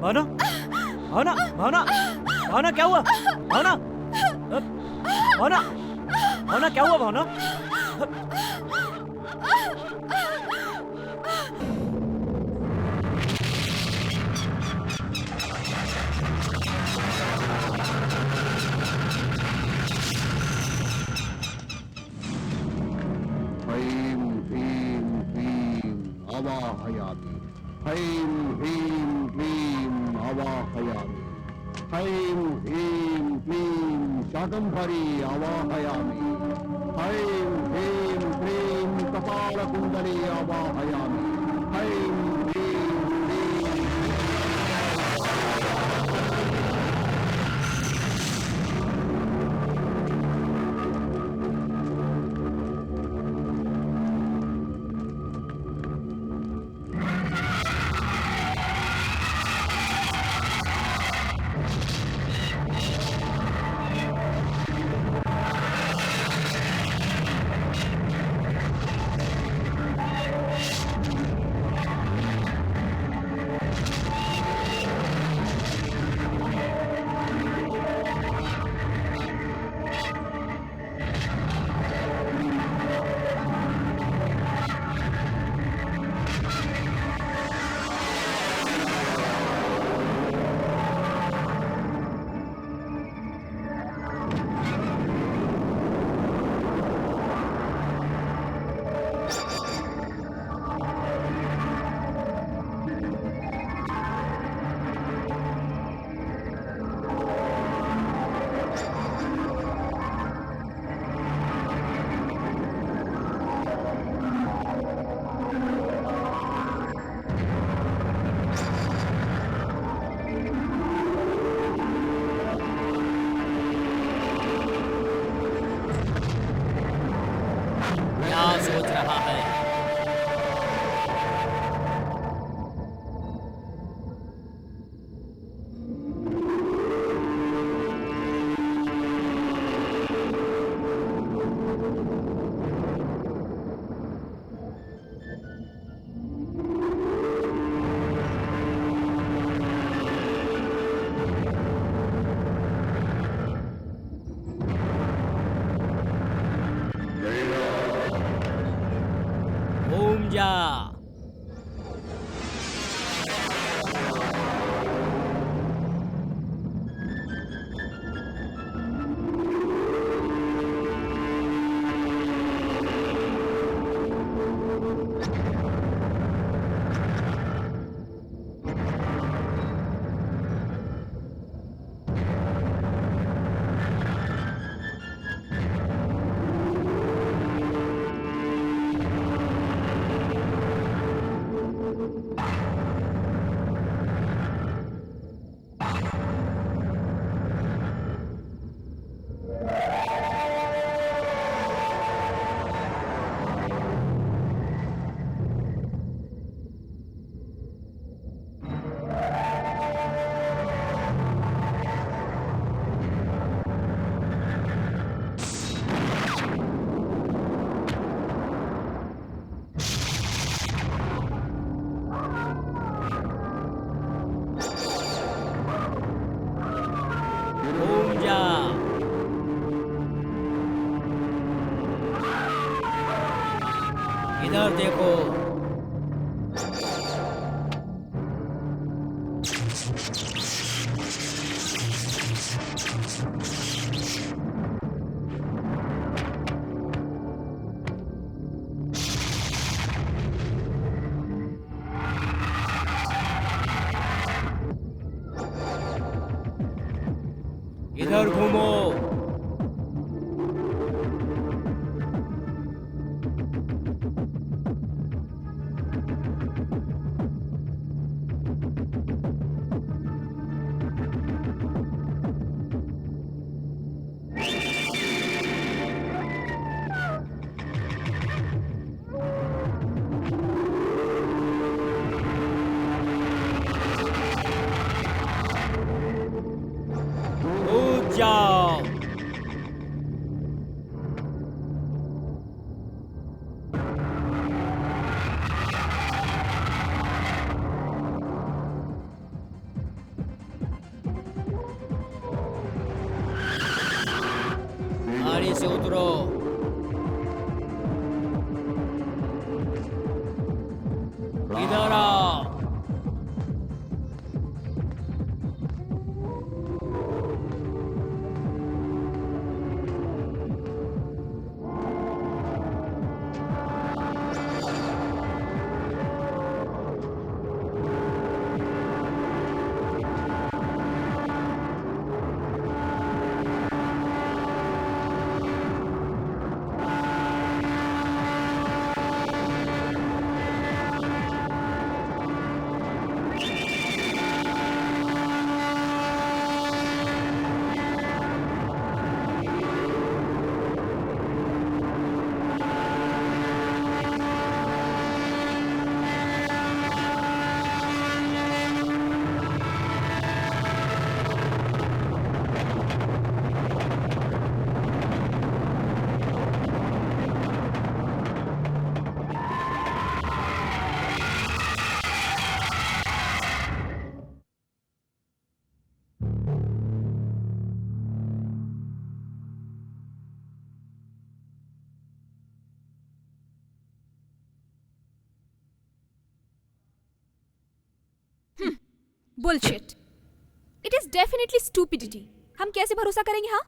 भावना, भावना, भावना, भावना क्या हुआ? भावना, भावना, भावना क्या हुआ? भावना, ऐं ह्रीं क्लीं आवाहयामि। ऐं ह्रीं क्लीं आवाहयामि। ऐं ह्रीं क्लीं शाकम्भरी आवाहयामि। ऐं ह्रीं क्लीं कपालकुण्डली आवाहयामि। ऐं ह्रीं क्लीं क्या सोच रहा है? घूम जा। घूम जा। इधर देखो। इधर घूमो। कूद जाओ। गाड़ी से उतरो। इधर आओ। Bullshit. It is definitely stupidity. हम कैसे भरोसा करेंगे? हाँ,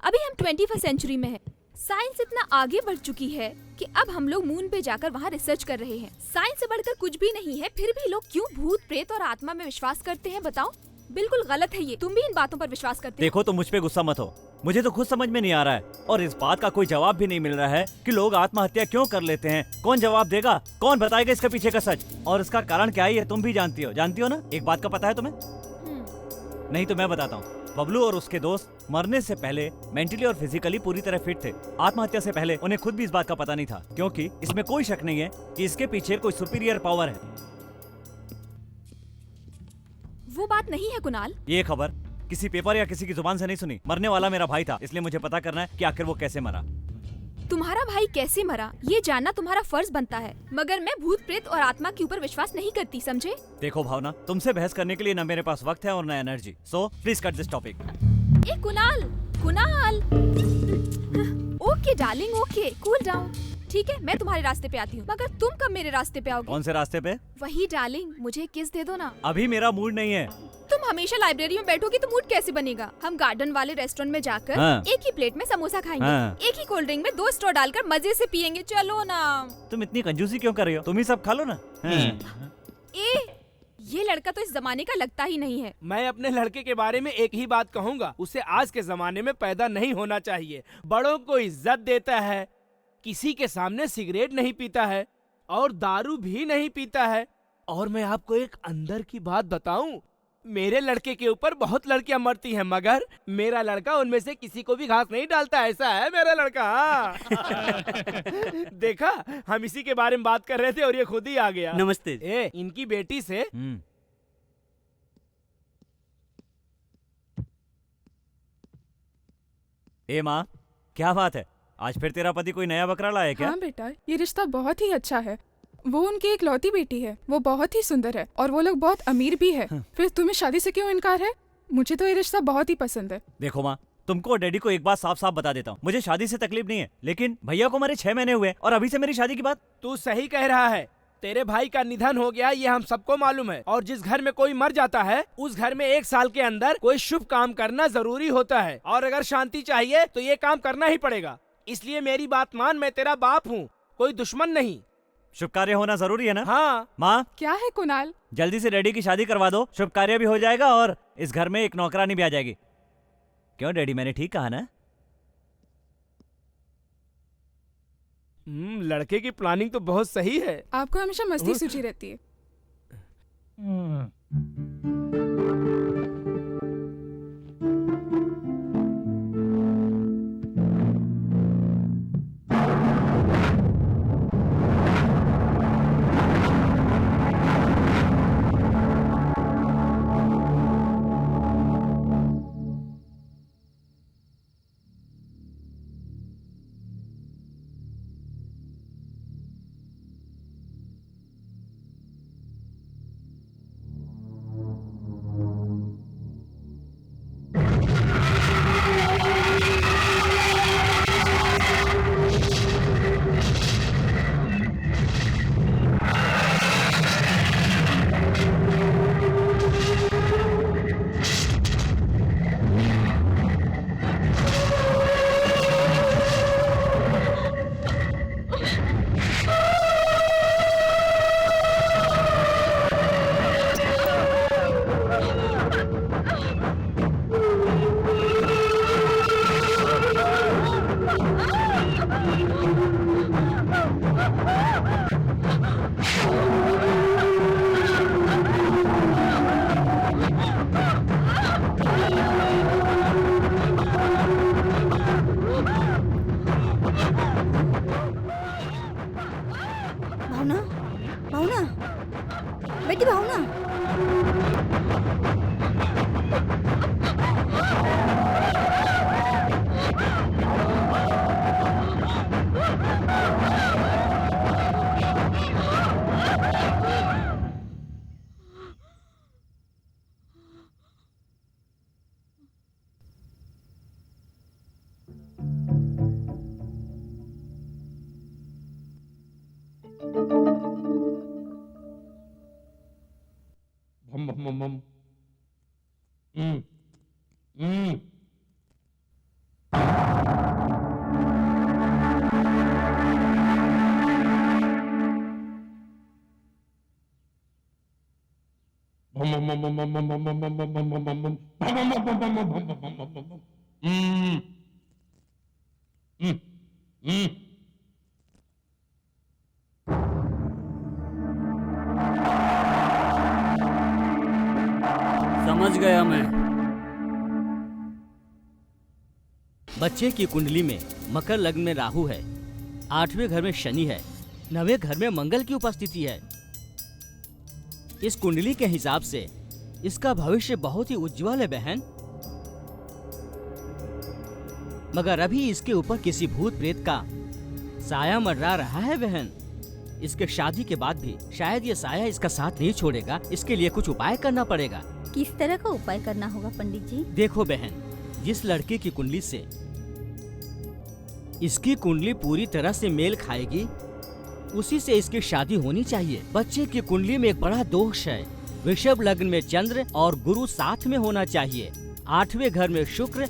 अभी हम 21st सेंचुरी में हैं। साइंस इतना आगे बढ़ चुकी है कि अब हम लोग मून पे जाकर वहाँ रिसर्च कर रहे हैं। साइंस से बढ़कर कुछ भी नहीं है, फिर भी लोग क्यों भूत प्रेत और आत्मा में विश्वास करते हैं? बताओ, बिल्कुल गलत है ये। तुम भी इन बातों पर विश्वास करते हो? देखो, तुम मुझ पे गुस्सा मत हो, मुझे तो खुद समझ में नहीं आ रहा है और इस बात का कोई जवाब भी नहीं मिल रहा है कि लोग आत्महत्या क्यों कर लेते हैं। कौन जवाब देगा? कौन बताएगा इसके पीछे का सच? और इसका कारण क्या है ये तुम भी जानती हो ना? एक बात का पता है तुम्हें? नहीं तो मैं बताता हूँ। बबलू और उसके दोस्त मरने से पहले मेंटली और फिजिकली पूरी तरह फिट थे। आत्महत्या से पहले उन्हें खुद भी इस बात का पता नहीं था, क्योंकि इसमें कोई शक नहीं है कि इसके पीछे कोई सुपीरियर पावर है। वो बात नहीं है कुणाल। ये खबर किसी पेपर या किसी की जुबान से नहीं सुनी। मरने वाला मेरा भाई था, इसलिए मुझे पता करना है कि आखिर वो कैसे मरा। तुम्हारा भाई कैसे मरा ये जानना तुम्हारा फर्ज बनता है, मगर मैं भूत प्रेत और आत्मा के ऊपर विश्वास नहीं करती, समझे? देखो भावना, तुमसे बहस करने के लिए न मेरे पास वक्त है और न energy, so please cut this topic. A Kunal, Kunal. Okay darling, okay, cool down. ठीक है, मैं तुम्हारे रास्ते पे आती हूँ, मगर तुम कब मेरे रास्ते पे आओगे? कौन से रास्ते पे? वही डार्लिंग, मुझे किस दे दो ना। अभी मेरा मूड नहीं है। तुम हमेशा लाइब्रेरी में बैठोगे तो मूड कैसे बनेगा? हम गार्डन वाले रेस्टोरेंट में जाकर हाँ। एक ही प्लेट में समोसा खाएंगे, हाँ। एक ही कोल्ड ड्रिंक में 2 स्ट्रॉ डालकर मजे से पियेंगे। चलो ना। तुम इतनी कंजूसी क्यों कर रही हो? तुम ही सब खा लो ना। ए, ये लड़का तो इस जमाने का लगता ही नहीं है। मैं अपने लड़के के बारे में एक ही बात कहूँगा, उसे आज के जमाने में पैदा नहीं होना चाहिए। बड़ों को इज्जत देता है, किसी के सामने सिगरेट नहीं पीता है और दारू भी नहीं पीता है। और मैं आपको एक अंदर की बात बताऊं, मेरे लड़के के ऊपर बहुत लड़कियां मरती हैं, मगर मेरा लड़का उनमें से किसी को भी घास नहीं डालता। ऐसा है मेरा लड़का। देखा, हम इसी के बारे में बात कर रहे थे और ये खुद ही आ गया। नमस्ते। इनकी बेटी से ए माँ, क्या बात है? आज फिर तेरा पति कोई नया बकरा लाया क्या? हाँ बेटा, ये रिश्ता बहुत ही अच्छा है। वो उनकी इकलौती बेटी है, वो बहुत ही सुंदर है और वो लोग बहुत अमीर भी है। फिर तुम्हें शादी से क्यों इनकार है? मुझे तो ये रिश्ता बहुत ही पसंद है। देखो माँ, तुमको और डैडी को एक बात साफ साफ बता देता हूँ, मुझे शादी से तकलीफ नहीं है, लेकिन भैया को हमारे 6 महीने हुए और अभी से मेरी शादी की बात। तू सही कह रहा है। तेरे भाई का निधन हो गया, ये हम सबको मालूम है। और जिस घर में कोई मर जाता है, उस घर में 1 साल के अंदर कोई शुभ काम करना जरूरी होता है। और अगर शांति चाहिए तो ये काम करना ही पड़ेगा। इसलिए मेरी बात मान, मैं तेरा बाप हूँ, कोई दुश्मन नहीं। शुभ कार्य होना जरूरी है ना? हाँ। माँ, क्या है कुणाल? जल्दी से डैडी की शादी करवा दो, शुभ कार्य भी हो जाएगा और इस घर में एक नौकरानी भी आ जाएगी। क्यों डैडी, मैंने ठीक कहा ना? लड़के की प्लानिंग तो बहुत सही है। आपको हमेशा मस्ती सूझी रहती है। समझ गया मैं। बच्चे की कुंडली में मकर लग्न में राहु है, 8वें घर में शनि है, 9वें घर में मंगल की उपस्थिति है। इस कुंडली के हिसाब से इसका भविष्य बहुत ही उज्जवल है बहन। मगर अभी इसके ऊपर किसी भूत प्रेत का साया मंडरा रहा है बहन। इसके शादी के बाद भी शायद ये साया इसका साथ नहीं छोड़ेगा। इसके लिए कुछ उपाय करना पड़ेगा। किस तरह का उपाय करना होगा पंडित जी? देखो बहन, जिस लड़के की कुंडली से इसकी कुंडली पूरी तरह से मेल खाएगी उसी से इसकी शादी होनी चाहिए। बच्चे की कुंडली में एक बड़ा दोष है। वृषभ लग्न में चंद्र और गुरु साथ में होना चाहिए। 8वें घर में शुक्र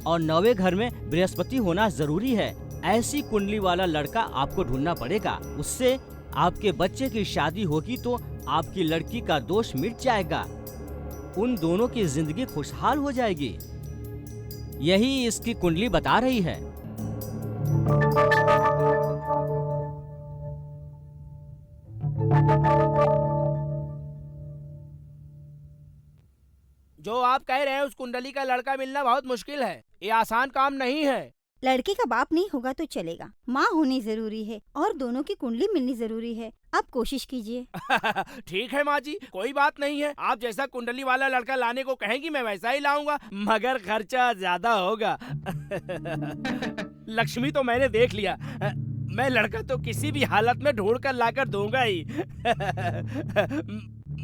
और 9वें घर में बृहस्पति होना जरूरी है। ऐसी कुंडली वाला लड़का आपको ढूंढना पड़ेगा। उससे आपके बच्चे की शादी होगी तो आपकी लड़की का दोष मिट जाएगा। उन दोनों की जिंदगी खुशहाल हो जाएगी। यही इसकी कुंडली बता रही है। जो आप कह रहे हैं उस कुंडली का लड़का मिलना बहुत मुश्किल है। ये आसान काम नहीं है। लड़के का बाप नहीं होगा तो चलेगा, माँ होनी जरूरी है और दोनों की कुंडली मिलनी जरूरी है। आप कोशिश कीजिए। ठीक है माँ जी, कोई बात नहीं है। आप जैसा कुंडली वाला लड़का लाने को कहेंगी मैं वैसा ही लाऊंगा, मगर खर्चा ज्यादा होगा। लक्ष्मी तो मैंने देख लिया। मैं लड़का तो किसी भी हालत में ढूंढ कर लाकर दूंगा ही।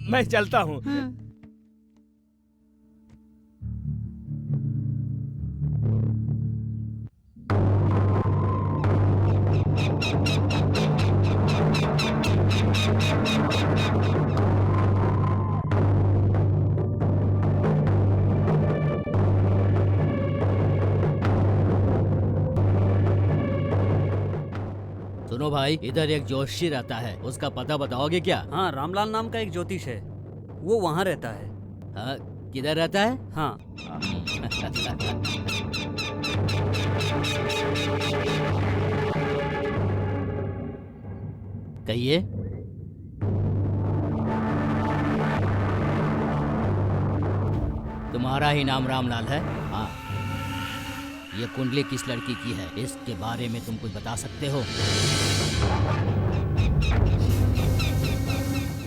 मैं चलता हूँ। सुनो भाई, इधर एक जोशी रहता है, उसका पता बताओगे क्या? हाँ, रामलाल नाम का एक ज्योतिष है, वो वहाँ रहता है। हाँ, किधर रहता है? हाँ। कहिए। तुम्हारा ही नाम रामलाल है? हाँ। ये कुंडली किस लड़की की है, इसके बारे में तुम कुछ बता सकते हो?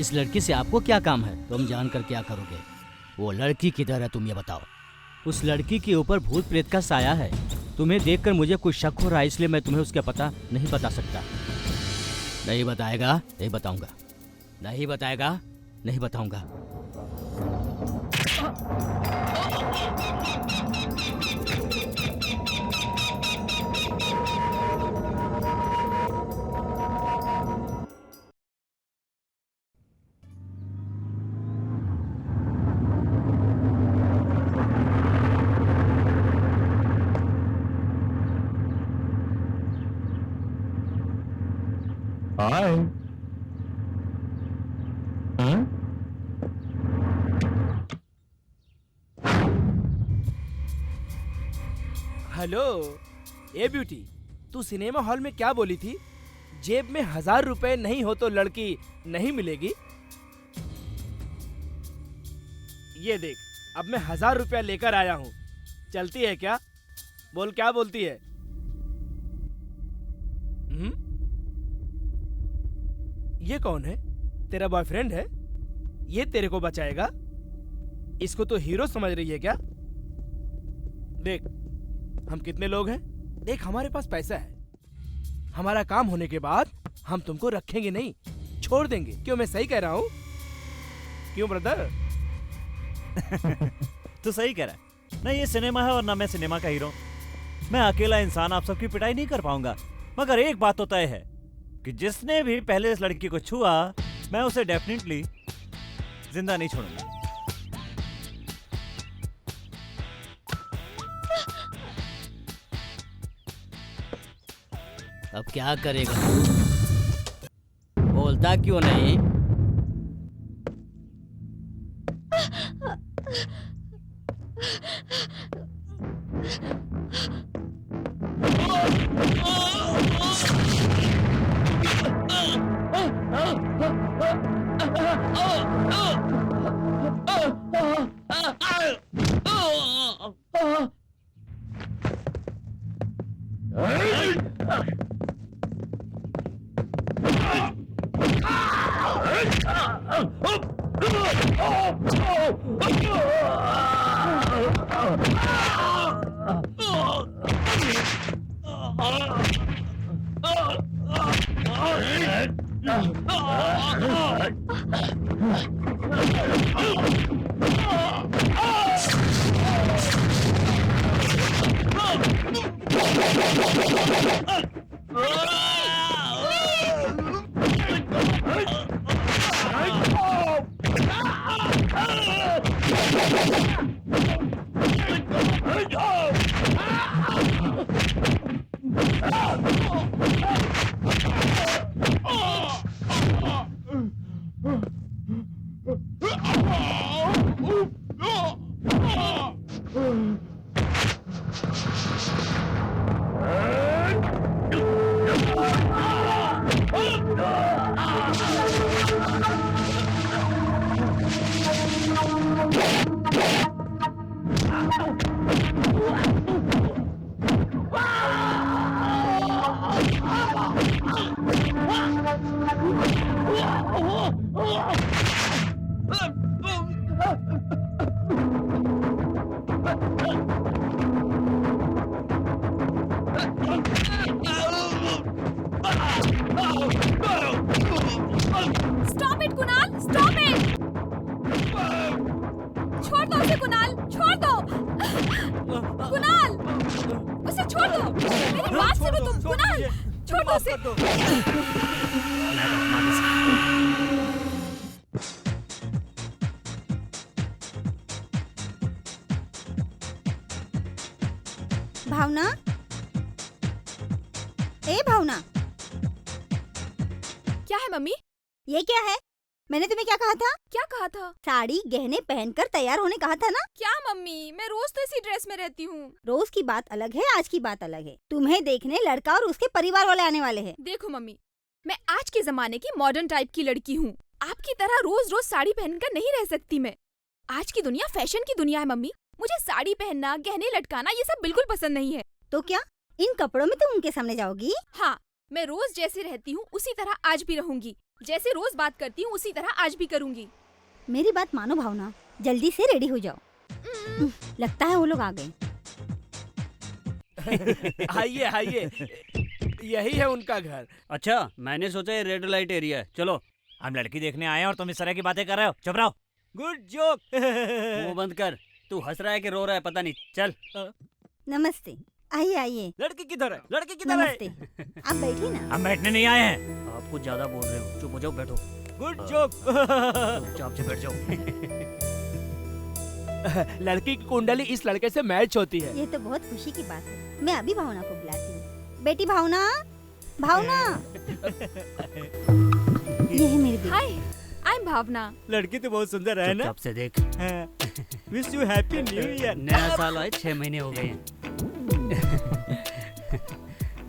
इस लड़की से आपको क्या काम है? तुम जानकर क्या करोगे? वो लड़की किधर है, तुम ये बताओ। उस लड़की के ऊपर भूत प्रेत का साया है। तुम्हें देखकर मुझे कुछ शक हो रहा है, इसलिए मैं तुम्हें उसका पता नहीं बता सकता। नहीं बताएगा? नहीं बताऊंगा। नहीं बताएगा? नहीं बताऊंगा। हाय। हाँ? हेलो, ए ब्यूटी, तू सिनेमा हॉल में क्या बोली थी? जेब में 1000 रुपए नहीं हो तो लड़की नहीं मिलेगी। ये देख, अब मैं 1000 रुपया लेकर आया हूँ। चलती है क्या? बोल, क्या बोलती है? ये कौन है? तेरा बॉयफ्रेंड है? ये तेरे को बचाएगा? इसको तो हीरो समझ रही है क्या? देख, हम कितने लोग हैं? देख, हमारे पास पैसा है। हमारा काम होने के बाद हम तुमको रखेंगे नहीं, छोड़ देंगे। क्यों, मैं सही कह रहा हूँ? क्यों ब्रदर? तू सही कह रहा है। ना ये सिनेमा है और ना मैं सिनेमा का हीरो। मैं अकेला इंसान आप सबकी पिटाई नहीं कर पाऊंगा। मगर एक बात तो तय है कि जिसने भी पहले इस लड़की को छुआ, मैं उसे डेफिनेटली जिंदा नहीं छोड़ूंगा। अब क्या करेगा? बोलता क्यों नहीं? Stop it, Kunal! Stop it! छोड़ दो उसे, कुणाल! छोड़ दो! कुणाल! उसे छोड़ दो! मेरी बात सुनो तुम, कुणाल! छोड़ दो उसे! भावना, ए भावना, क्या है मम्मी? ये क्या है? मैंने तुम्हें क्या कहा था? क्या कहा था? साड़ी गहने पहनकर तैयार होने कहा था ना? क्या मम्मी, मैं रोज तो इसी ड्रेस में रहती हूँ। रोज की बात अलग है, आज की बात अलग है। तुम्हें देखने लड़का और उसके परिवार वाले आने वाले हैं। देखो मम्मी, मैं आज के जमाने की मॉडर्न टाइप की लड़की हूँ। आपकी तरह रोज रोज साड़ी पहनकर नहीं रह सकती मैं। आज की दुनिया फैशन की दुनिया है मम्मी। मुझे साड़ी पहनना, गहने लटकाना ये सब बिल्कुल पसंद नहीं है। तो क्या इन कपड़ों में तुम उनके सामने जाओगी? हाँ, मैं रोज जैसे रहती हूँ उसी तरह आज भी रहूंगी। जैसे रोज बात करती हूँ उसी तरह आज भी करूंगी। मेरी बात मानो भावना, जल्दी से रेडी हो जाओ। लगता है वो लोग आ गए। आइए आइए, यही है उनका घर। अच्छा, मैंने सोचा ये रेड लाइट एरिया है। चलो। हम लड़की देखने आए हैं और तुम इस तरह की बातें कर रहे हो। चुप रहो। Good joke. मुंह बंद कर। तू हंस रहा है कि रो रहा है पता नहीं। चल। नमस्ते, आइए आइए। लड़की किधर है? लड़की किधर है? नमस्ते, आप बैठिए ना। हम बैठने नहीं आए हैं। आप कुछ ज्यादा बोल रहे हो। चुप हो जाओ, बैठो। Good joke. चुपचाप से बैठ जाओ। लड़की की कुंडली इस लड़के से मैच होती है। ये तो बहुत खुशी की बात है। मैं अभी भावना को बुलाती हूँ। बेटी भावना, भावना। ये है मेरी बेटी। हाय, आई एम भावना। लड़की तो बहुत सुंदर है ना। चुपचाप से देख। Wish you happy new year. नया साल आए 6 महीने हो गए हैं।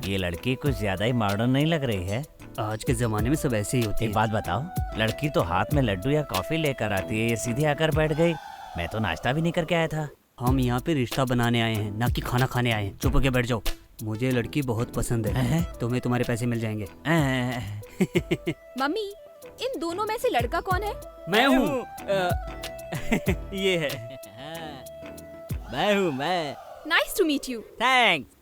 ये लड़की कुछ ज्यादा ही मॉडर्न नहीं लग रही है। आज के जमाने में सब ऐसे ही होती एक है। बात बताओ, लड़की तो हाथ में लड्डू या कॉफी लेकर आती है, ये सीधे आकर बैठ गई। मैं तो नाश्ता भी नहीं करके आया था। हम यहाँ पे रिश्ता बनाने आए हैं, ना कि खाना खाने आए हैं। चुप होके बैठ जाओ। मुझे लड़की बहुत पसंद है। तुम्हें तुम्हारे पैसे मिल जाएंगे। मम्मी, इन दोनों में से लड़का कौन है? मैं हूँ। ये है। मैं हूँ मैं। Nice to meet you. Thanks.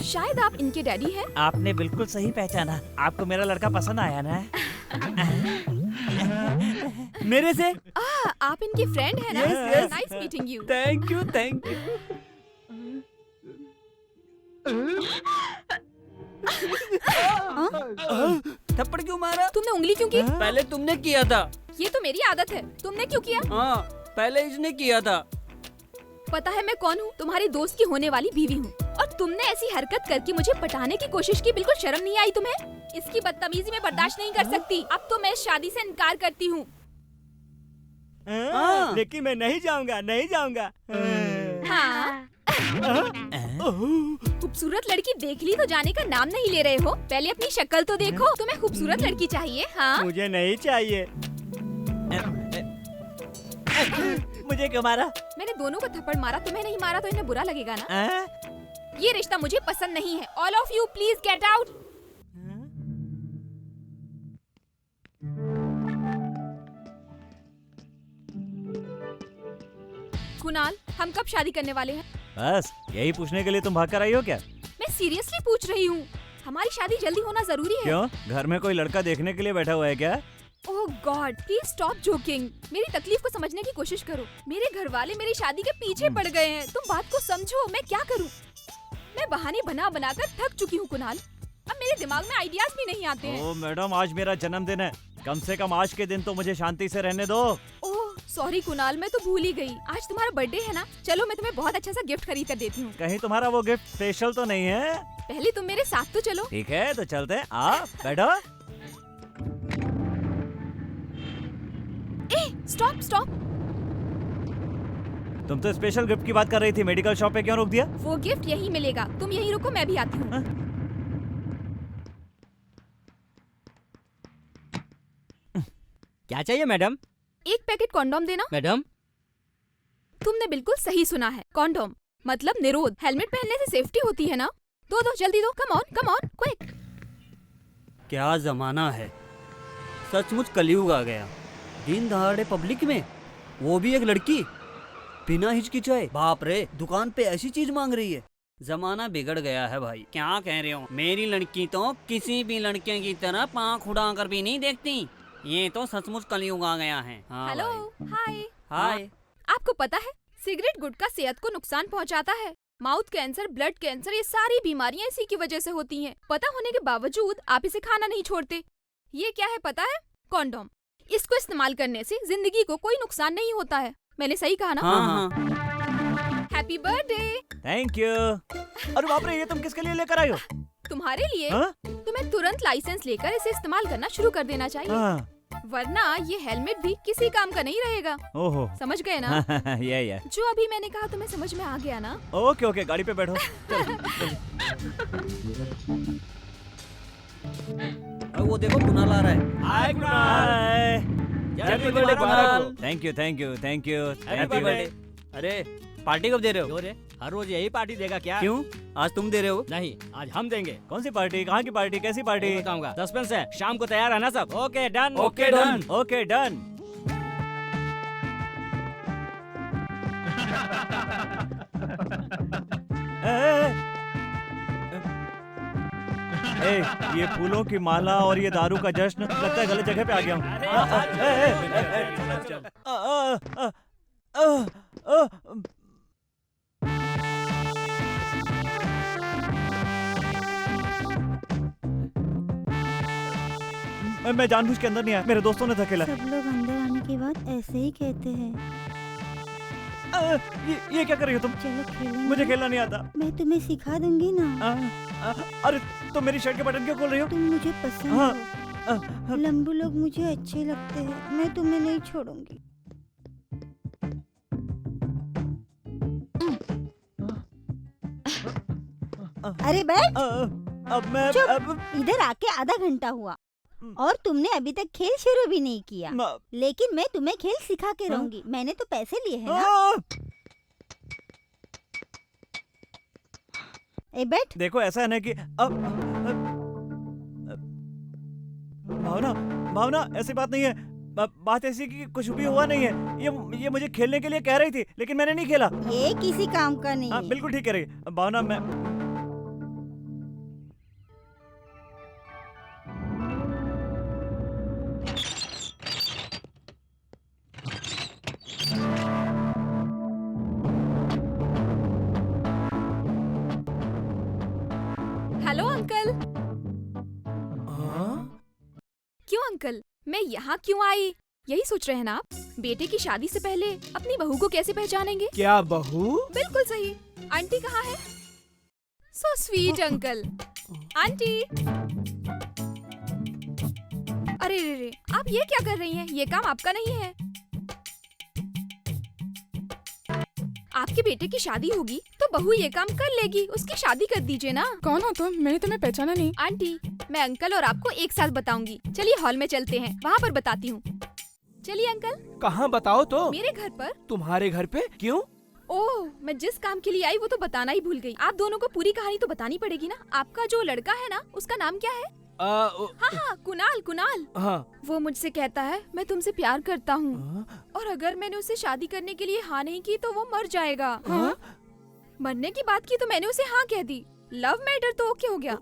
शायद आप इनके डैडी हैं। आपने बिल्कुल सही पहचाना। आपको मेरा लड़का पसंद आया ना? मेरे से? आप इनके फ्रेंड हैं ना? Yes, yes. Nice meeting you. Thank you, thank you. थप्पड़ क्यों मारा? तुमने उंगली क्यों की? पहले तुमने किया था। ये तो मेरी आदत है। तुमने क्यों किया? हाँ, पहले इसने किया था। पता है मैं कौन हूँ? तुम्हारी दोस्त की होने वाली बीवी हूँ। और तुमने ऐसी हरकत करके मुझे पटाने की कोशिश की, बिल्कुल शर्म नहीं आई तुम्हें? इसकी बदतमीजी मैं बर्दाश्त नहीं कर सकती। अब तो मैं इस शादी से इनकार करती हूँ। लेकिन मैं नहीं जाऊंगा, नहीं जाऊंगा। हाँ। खूबसूरत लड़की देख ली तो जाने का नाम नहीं ले रहे हो? पहले अपनी शक्ल तो देखो। तुम्हें खूबसूरत लड़की चाहिए? हाँ। मुझे नहीं चाहिए। मुझे क्यों मारा? मैंने दोनों को थप्पड़ मारा, तुम्हें नहीं मारा तो इन्हें बुरा लगेगा ना? ये रिश्ता मुझे पसंद नहीं है। All of you please get out. Kunal, हम कब शादी करने वाले हैं? बस यही पूछने के लिए तुम भाग कर आई हो क्या? मैं सीरियसली पूछ रही हूँ। हमारी शादी जल्दी होना जरूरी है। क्यों? घर में कोई लड़का देखने के लिए बैठा हुआ है क्या? ओह गॉड, प्लीज स्टॉप जोकिंग। मेरी तकलीफ को समझने की कोशिश करो। मेरे घर वाले मेरी शादी के पीछे पड़ गए हैं। तुम बात को समझो। मैं क्या करूँ? मैं बहाने बना बना कर थक चुकी हूँ कुणाल। अब मेरे दिमाग में आइडियाज भी नहीं आते हैं। ओह मैडम, आज मेरा जन्मदिन है। कम से कम आज के दिन तो मुझे शांति से रहने दो। ओह सॉरी कुणाल, मैं तो भूल ही गई। आज तुम्हारा बर्थडे है ना? चलो मैं तुम्हें बहुत अच्छा सा गिफ्ट खरीद कर देती हूँ। कहीं तुम्हारा वो गिफ्ट स्पेशल तो नहीं है? पहले तुम मेरे साथ तो चलो। ठीक है तो चलते हैं। आ बैठो। Stop stop. तुम तो स्पेशल गिफ्ट की बात कर रही थी, मेडिकल शॉप पे क्यों रोक दिया? वो गिफ्ट यहीं मिलेगा, तुम यहीं रुको, मैं भी आती हूँ। क्या चाहिए मैडम? एक पैकेट कॉन्डोम देना। मैडम तुमने बिल्कुल सही सुना है, कॉन्डोम मतलब निरोध। हेलमेट पहनने से सेफ्टी होती है ना? दो दो जल्दी दो। Come on quick. क्या जमाना है, सचमुच कलयुग आ गया। दिन दहाड़े पब्लिक में, वो भी एक लड़की, बिना हिचकिचाए। बाप रे, दुकान पे ऐसी चीज मांग रही है। जमाना बिगड़ गया है भाई। क्या कह रहे हो? मेरी लड़की तो किसी भी लड़के की तरह पाँख उड़ा कर भी नहीं देखती। ये तो सचमुच कलयुग आ गया है। हाँ हेलो, भाई। हाय। हाय। आपको पता है सिगरेट गुटखा सेहत को नुकसान पहुंचाता है। माउथ कैंसर, ब्लड कैंसर, ये सारी बीमारियां इसी की वजह से होती हैं। पता होने के बावजूद आप इसे खाना नहीं छोड़ते। ये क्या है पता है? कॉन्डोम। इसको इस्तेमाल करने से जिंदगी को कोई नुकसान नहीं होता है। मैंने सही कहा ना? हाँ। Happy birthday. Thank you. अरे बाप रे, ये तुम किसके लिए लेकर आई हो? तुम्हारे लिए। हाँ? तुम्हें तुरंत लाइसेंस लेकर इसे इस्तेमाल करना शुरू कर देना चाहिए। हाँ। वरना ये हेलमेट भी किसी काम का नहीं रहेगा। ओहो। समझ गए ना? ये जो अभी मैंने कहा तुम्हें समझ में आ गया ना? ओके गाड़ी पे बैठो। वो देखो कुणाल आ रहा है। Hi hi. Happy birthday Kunal. Thank you. Happy birthday. अरे पार्टी कब दे रहे हो? क्यों रे, हर रोज यही पार्टी देगा क्या? क्यों, आज तुम दे रहे हो? नहीं, आज हम देंगे। कौन सी पार्टी? कहाँ की पार्टी? कैसी पार्टी? बताऊंगा। सस्पेंस है, शाम को तैयार है ना सब? Okay done. Okay done. Okay done. ये फूलों की माला और ये दारू का जश्न, लगता है गलत जगह पे आ गया हूँ। मैं जानबूझ के अंदर नहीं आया, मेरे दोस्तों ने धकेला। सब लोग अंदर आने के बाद ऐसे ही कहते हैं। ये क्या कर रही हो तुम? चलो खेलेंगे। मुझे खेलना नहीं आता। मैं तुम्हें सिखा दूंगी ना। अरे तुम मेरी शर्ट के बटन क्यों खोल रही हो? तुम मुझे पसंद हो। लंबू लोग मुझे अच्छे लगते हैं। मैं तुम्हें नहीं छोड़ूंगी। अरे बैठ। अब मैं चुप। इधर आके आधा घंटा हुआ और तुमने अभी तक खेल शुरू भी नहीं किया। लेकिन मैं तुम्हें खेल सिखा के रहूंगी। मैंने तो पैसे लिए हैं ना। ए बैठ। देखो ऐसा है ना कि भावना ऐसी बात नहीं है। बात ऐसी कि कुछ भी हुआ नहीं है। ये मुझे खेलने के लिए कह रही थी, लेकिन मैंने नहीं खेला। ये किसी काम का नहीं है। बिल्कुल ठीक कह रही भावना। मैं हेलो अंकल। क्यों अंकल, मैं यहाँ क्यों आई? यही सोच रहे हैं ना आप? बेटे की शादी से पहले अपनी बहू को कैसे पहचानेंगे? क्या बहू? बिल्कुल सही। आंटी कहाँ है? So sweet uncle. आंटी, अरे रे रे, आप ये क्या कर रही हैं? ये काम आपका नहीं है। आपके बेटे की शादी होगी तो बहू ये काम कर लेगी, उसकी शादी कर दीजिए ना। कौन हो तुम? मैंने तुम्हें पहचाना नहीं। आंटी, मैं अंकल और आपको एक साथ बताऊंगी। चलिए हॉल में चलते हैं, वहाँ पर बताती हूँ। चलिए अंकल। कहाँ बताओ तो? मेरे घर पर। तुम्हारे घर पे? क्यों? ओह, मैं जिस काम के लिए आई वो तो बताना ही भूल गई। आप दोनों को पूरी कहानी तो बतानी पड़ेगी ना। आपका जो लड़का है ना, उसका नाम क्या है? हाँ, कुणाल। कुणाल। हाँ। वो मुझसे कहता है मैं तुमसे प्यार करता हूँ, और अगर मैंने उसे शादी करने के लिए हाँ नहीं की तो वो मर जाएगा। हाँ? मरने की बात की तो मैंने उसे हाँ कह दी। लव मैटर तो ओके हो गया,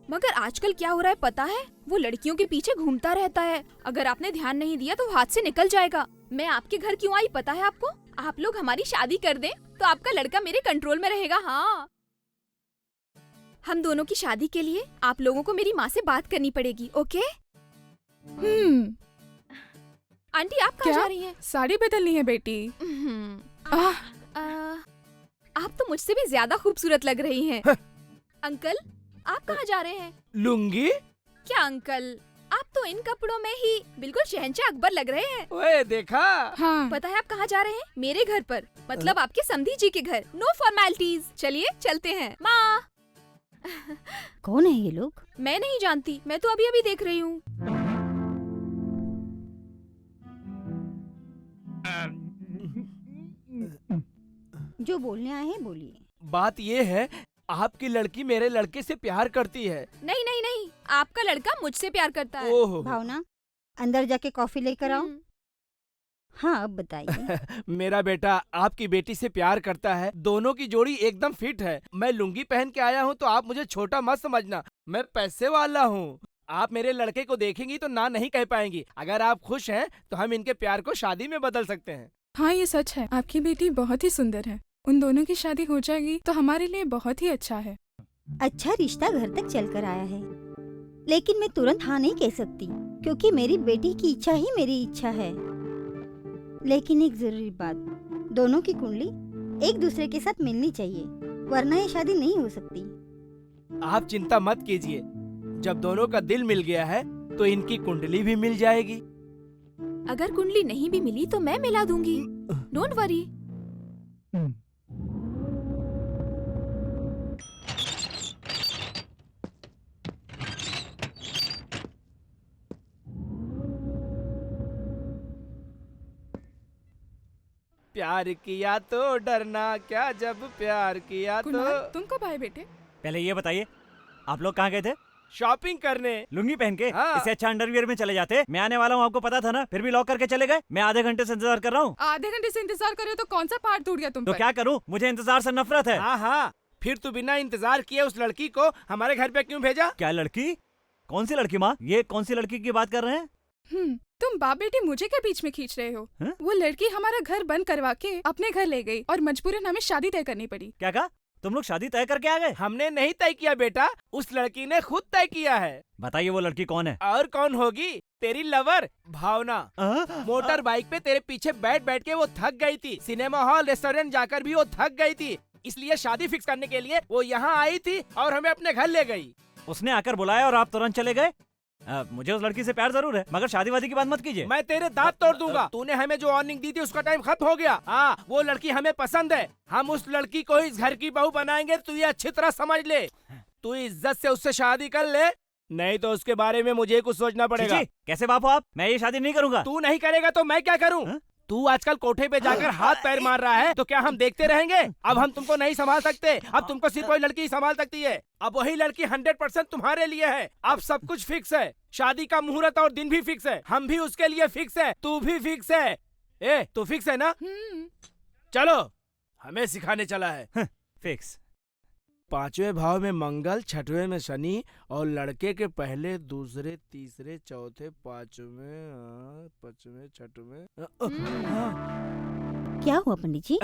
मगर आजकल क्या हो रहा है पता है? वो लड़कियों के पीछे घूमता रहता है। अगर आपने ध्यान नहीं दिया तो हाथ से निकल जाएगा। मैं आपके घर क्यों आई पता है आपको? आप लोग हमारी शादी कर दें तो आपका लड़का मेरे कंट्रोल में रहेगा। हाँ, हम दोनों की शादी के लिए आप लोगों को मेरी माँ से बात करनी पड़ेगी, ओके? आंटी, आप कहाँ जा रही हैं? साड़ी बदलनी है बेटी। आह, आप तो मुझसे भी ज्यादा खूबसूरत लग रही हैं। अंकल, आप कहाँ जा रहे हैं? लुंगी? क्या अंकल, आप तो इन कपड़ों में ही बिल्कुल शहंशाह अकबर लग रहे हैं। ओए देखा? हाँ। पता है आप कहाँ जा रहे हैं? मेरे घर पर, मतलब आपके समधी जी के घर। नो फॉर्मेलिटीज, चलिए चलते हैं। माँ। कौन है ये लोग? मैं नहीं जानती, मैं तो अभी अभी देख रही हूँ। जो बोलने आए हैं बोलिए। बात ये है, आपकी लड़की मेरे लड़के से प्यार करती है। नहीं नहीं नहीं, आपका लड़का मुझसे प्यार करता है। ओहो। भावना, अंदर जाके कॉफी लेकर आओ। हम्म, हाँ, अब बताइए। मेरा बेटा आपकी बेटी से प्यार करता है। दोनों की जोड़ी एकदम फिट है। मैं लुंगी पहन के आया हूँ तो आप मुझे छोटा मत समझना, मैं पैसे वाला हूँ। आप मेरे लड़के को देखेंगी तो ना नहीं कह पाएंगी। अगर आप खुश हैं तो हम इनके प्यार को शादी में बदल सकते हैं। हाँ, ये सच है। आपकी बेटी बहुत ही सुंदर है। उन दोनों की शादी हो जाएगी तो हमारे लिए बहुत ही अच्छा है। अच्छा रिश्ता घर तक चल कर आया है, लेकिन मैं तुरंत हाँ नहीं कह सकती क्योंकि मेरी बेटी की इच्छा ही मेरी इच्छा है। लेकिन एक जरूरी बात, दोनों की कुंडली एक दूसरे के साथ मिलनी चाहिए, वरना ये शादी नहीं हो सकती। आप चिंता मत कीजिए, जब दोनों का दिल मिल गया है तो इनकी कुंडली भी मिल जाएगी। अगर कुंडली नहीं भी मिली तो मैं मिला दूंगी, डोंट वरी। प्यार किया तो डरना क्या, जब प्यार किया तो। कुणाल, तुम कब आए बेटे? पहले ये बताइए, आप लोग कहाँ गए थे? शॉपिंग करने। लुंगी पहन के? हाँ। इससे अच्छा अंडरवियर में चले जाते। मैं आने वाला हूँ, आपको पता था ना, फिर भी लॉक करके चले गए। मैं आधे घंटे से इंतजार कर रहा हूँ। आधे घंटे से इंतजार कर रहे हो तो कौन सा पार्ट टूट गया तुम तो पर? क्या करूँ, मुझे इंतजार से नफरत है। हाँ हाँ, फिर तू बिना इंतजार किए उस लड़की को हमारे घर पे क्यों भेजा? क्या लड़की? कौन सी लड़की माँ? ये कौन सी लड़की की बात कर रहे हैं? तुम बाप बेटी मुझे क्या बीच में खींच रहे हो? हाँ? वो लड़की हमारा घर बंद करवा के अपने घर ले गई और मजबूरन हमें शादी तय करनी पड़ी। क्या कहा? तुम लोग शादी तय करके आ गए? हमने नहीं तय किया बेटा, उस लड़की ने खुद तय किया है। बताइए वो लड़की कौन है? और कौन होगी? तेरी लवर भावना। मोटर बाइक पे तेरे पीछे बैठ बैठ के वो थक गई थी। सिनेमा हॉल रेस्टोरेंट जाकर भी वो थक गई थी, इसलिए शादी फिक्स करने के लिए वो यहाँ आई थी और हमें अपने घर ले गई। उसने आकर बुलाया और आप तुरंत चले गए? मुझे उस लड़की से प्यार जरूर है, मगर शादी वादी की बात मत कीजिए। मैं तेरे दांत तोड़ दूंगा। तूने हमें जो वार्निंग दी थी उसका टाइम खत्म हो गया। हाँ, वो लड़की हमें पसंद है, हम उस लड़की को इस घर की बहू बनाएंगे। तू ये अच्छी तरह समझ ले। तू इज्जत से उससे शादी कर ले, नहीं तो उसके बारे में मुझे कुछ सोचना पड़ेगा। कैसे बाप हो आप? मैं ये शादी नहीं करूंगा। तू नहीं करेगा तो मैं क्या करूँ? तू आजकल कोठे पे जाकर हाथ पैर मार रहा है, तो क्या हम देखते रहेंगे? अब हम तुमको नहीं संभाल सकते, अब तुमको सिर्फ वही लड़की संभाल सकती है। अब वही लड़की 100% तुम्हारे लिए है। अब सब कुछ फिक्स है, शादी का मुहूर्त और दिन भी फिक्स है, हम भी उसके लिए फिक्स है, तू भी फिक्स है। ए, तू फिक्स है ना? चलो, हमें सिखाने चला है। फिक्स। 5वें भाव में मंगल, 6वें में शनि और लड़के के पहले, दूसरे, तीसरे, चौथे, 5वें, 5वें, 6वें। क्या हुआ पंडित जी?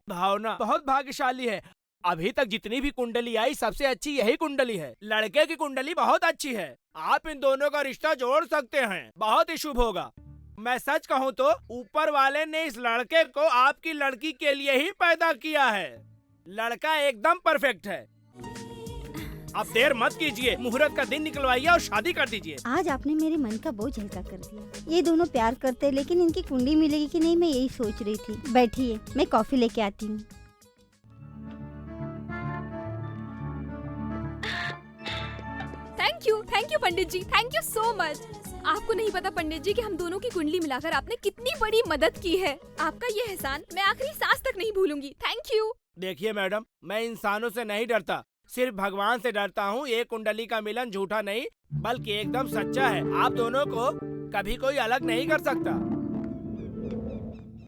भावना बहुत भाग्यशाली है। अभी तक जितनी भी कुंडली आई सबसे अच्छी यही कुंडली है। लड़के की कुंडली बहुत अच्छी है। आप इन दोनों का रिश्ता जोड़ सकते हैं, बहुत ही शुभ होगा। मैं सच कहूँ तो ऊपर वाले ने इस लड़के को आपकी लड़की के लिए ही पैदा किया है। लड़का एकदम परफेक्ट है। अब देर मत कीजिए, मुहूर्त का दिन निकलवाइए और शादी कर दीजिए। आज आपने मेरे मन का बोझ हल्का कर दिया। ये दोनों प्यार करते, लेकिन इनकी कुंडली मिलेगी कि नहीं, मैं यही सोच रही थी। बैठिए, मैं कॉफी लेके आती हूँ। Thank you pandit ji, thank you so much. आपको नहीं पता पंडित जी कि हम दोनों की कुंडली मिलाकर आपने कितनी बड़ी मदद की है। आपका ये एहसान मैं आखिरी सांस तक नहीं भूलूंगी। Thank you. देखिए मैडम, मैं इंसानों से नहीं डरता, सिर्फ भगवान से डरता हूँ। ये कुंडली का मिलन झूठा नहीं बल्कि एकदम सच्चा है। आप दोनों को कभी कोई अलग नहीं कर सकता।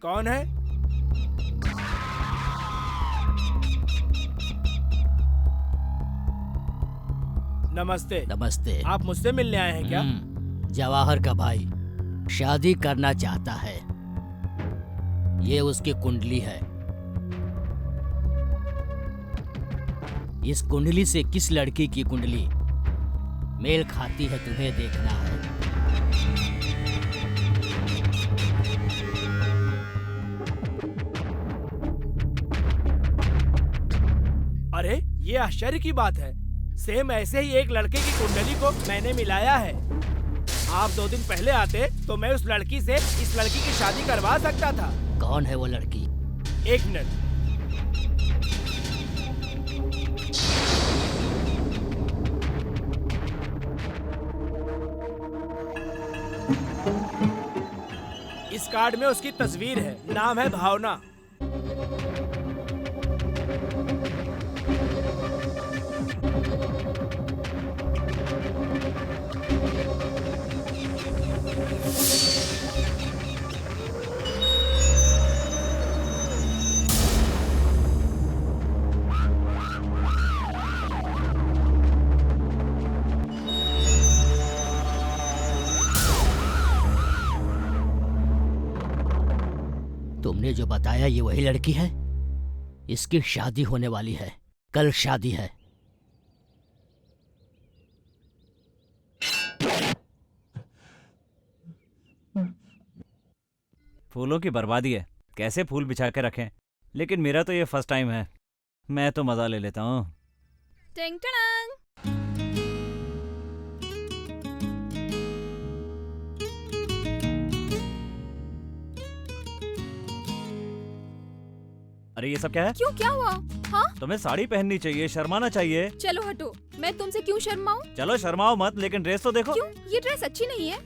कौन है? नमस्ते। नमस्ते। आप मुझसे मिलने आए हैं क्या? जवाहर का भाई शादी करना चाहता है। ये उसकी कुंडली है। इस कुंडली से किस लड़की की कुंडली मेल खाती है तुम्हें देखना है। अरे ये आश्चर्य की बात है, सेम ऐसे ही एक लड़के की कुंडली को मैंने मिलाया है। आप 2 दिन पहले आते तो मैं उस लड़की से इस लड़की की शादी करवा सकता था। कौन है वो लड़की? एक मिनट। इस कार्ड में उसकी तस्वीर है, नाम है भावना। तुमने जो बताया ये वही लड़की है? इसकी शादी होने वाली है, कल शादी है। फूलों की बर्बादी है, कैसे फूल बिछा के रखें। लेकिन मेरा तो ये फर्स्ट टाइम है, मैं तो मजा ले लेता हूँ। टिंग टंग। अरे ये सब क्या है? क्यों, क्या हुआ? हाँ, तुम्हें साड़ी पहननी चाहिए, शर्माना चाहिए। चलो हटो, मैं तुमसे क्यों शर्माऊं? चलो शर्माओ मत, लेकिन ड्रेस तो देखो। क्यों, ये ड्रेस अच्छी नहीं है?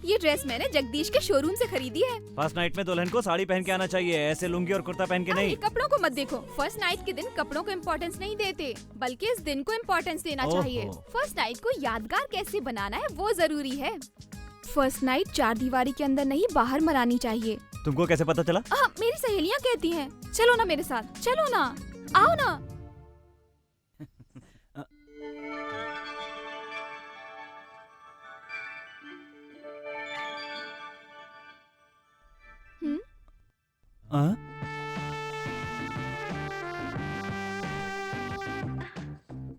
ये ड्रेस मैंने जगदीश के शोरूम से खरीदी है। फर्स्ट नाइट में दुल्हन को साड़ी पहन के आना चाहिए, ऐसे लुंगी और कुर्ता पहन के अरे नहीं। कपड़ों को मत देखो। फर्स्ट नाइट के दिन कपड़ों को इम्पोर्टेंस नहीं देते, बल्कि इस दिन को इम्पोर्टेंस देना ओहो। चाहिए। फर्स्ट नाइट को यादगार कैसे बनाना है वो जरूरी है। फर्स्ट नाइट 4 दीवारी के अंदर नहीं, बाहर मनानी चाहिए। तुमको कैसे पता चला? मेरी सहेलियाँ कहती हैं। चलो ना मेरे साथ, चलो ना, आओ ना। हाँ?